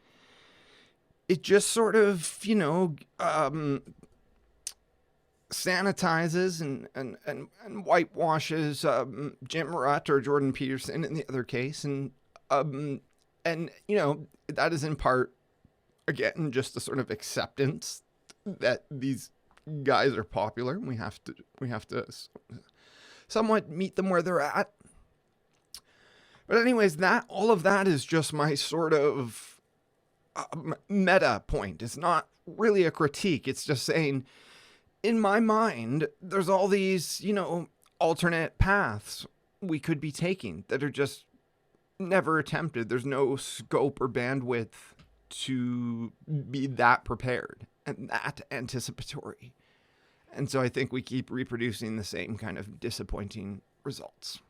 Speaker 1: It just sort of, sanitizes and whitewashes Jim Rutt or Jordan Peterson in the other case. And that is in part, again, just a sort of acceptance that these guys are popular. And we have to somewhat meet them where they're at. But anyways, all of that is just my sort of meta point. It's not really a critique. It's just saying, in my mind, there's all these, alternate paths we could be taking that are just never attempted. There's no scope or bandwidth to be that prepared and that anticipatory. And so I think we keep reproducing the same kind of disappointing results.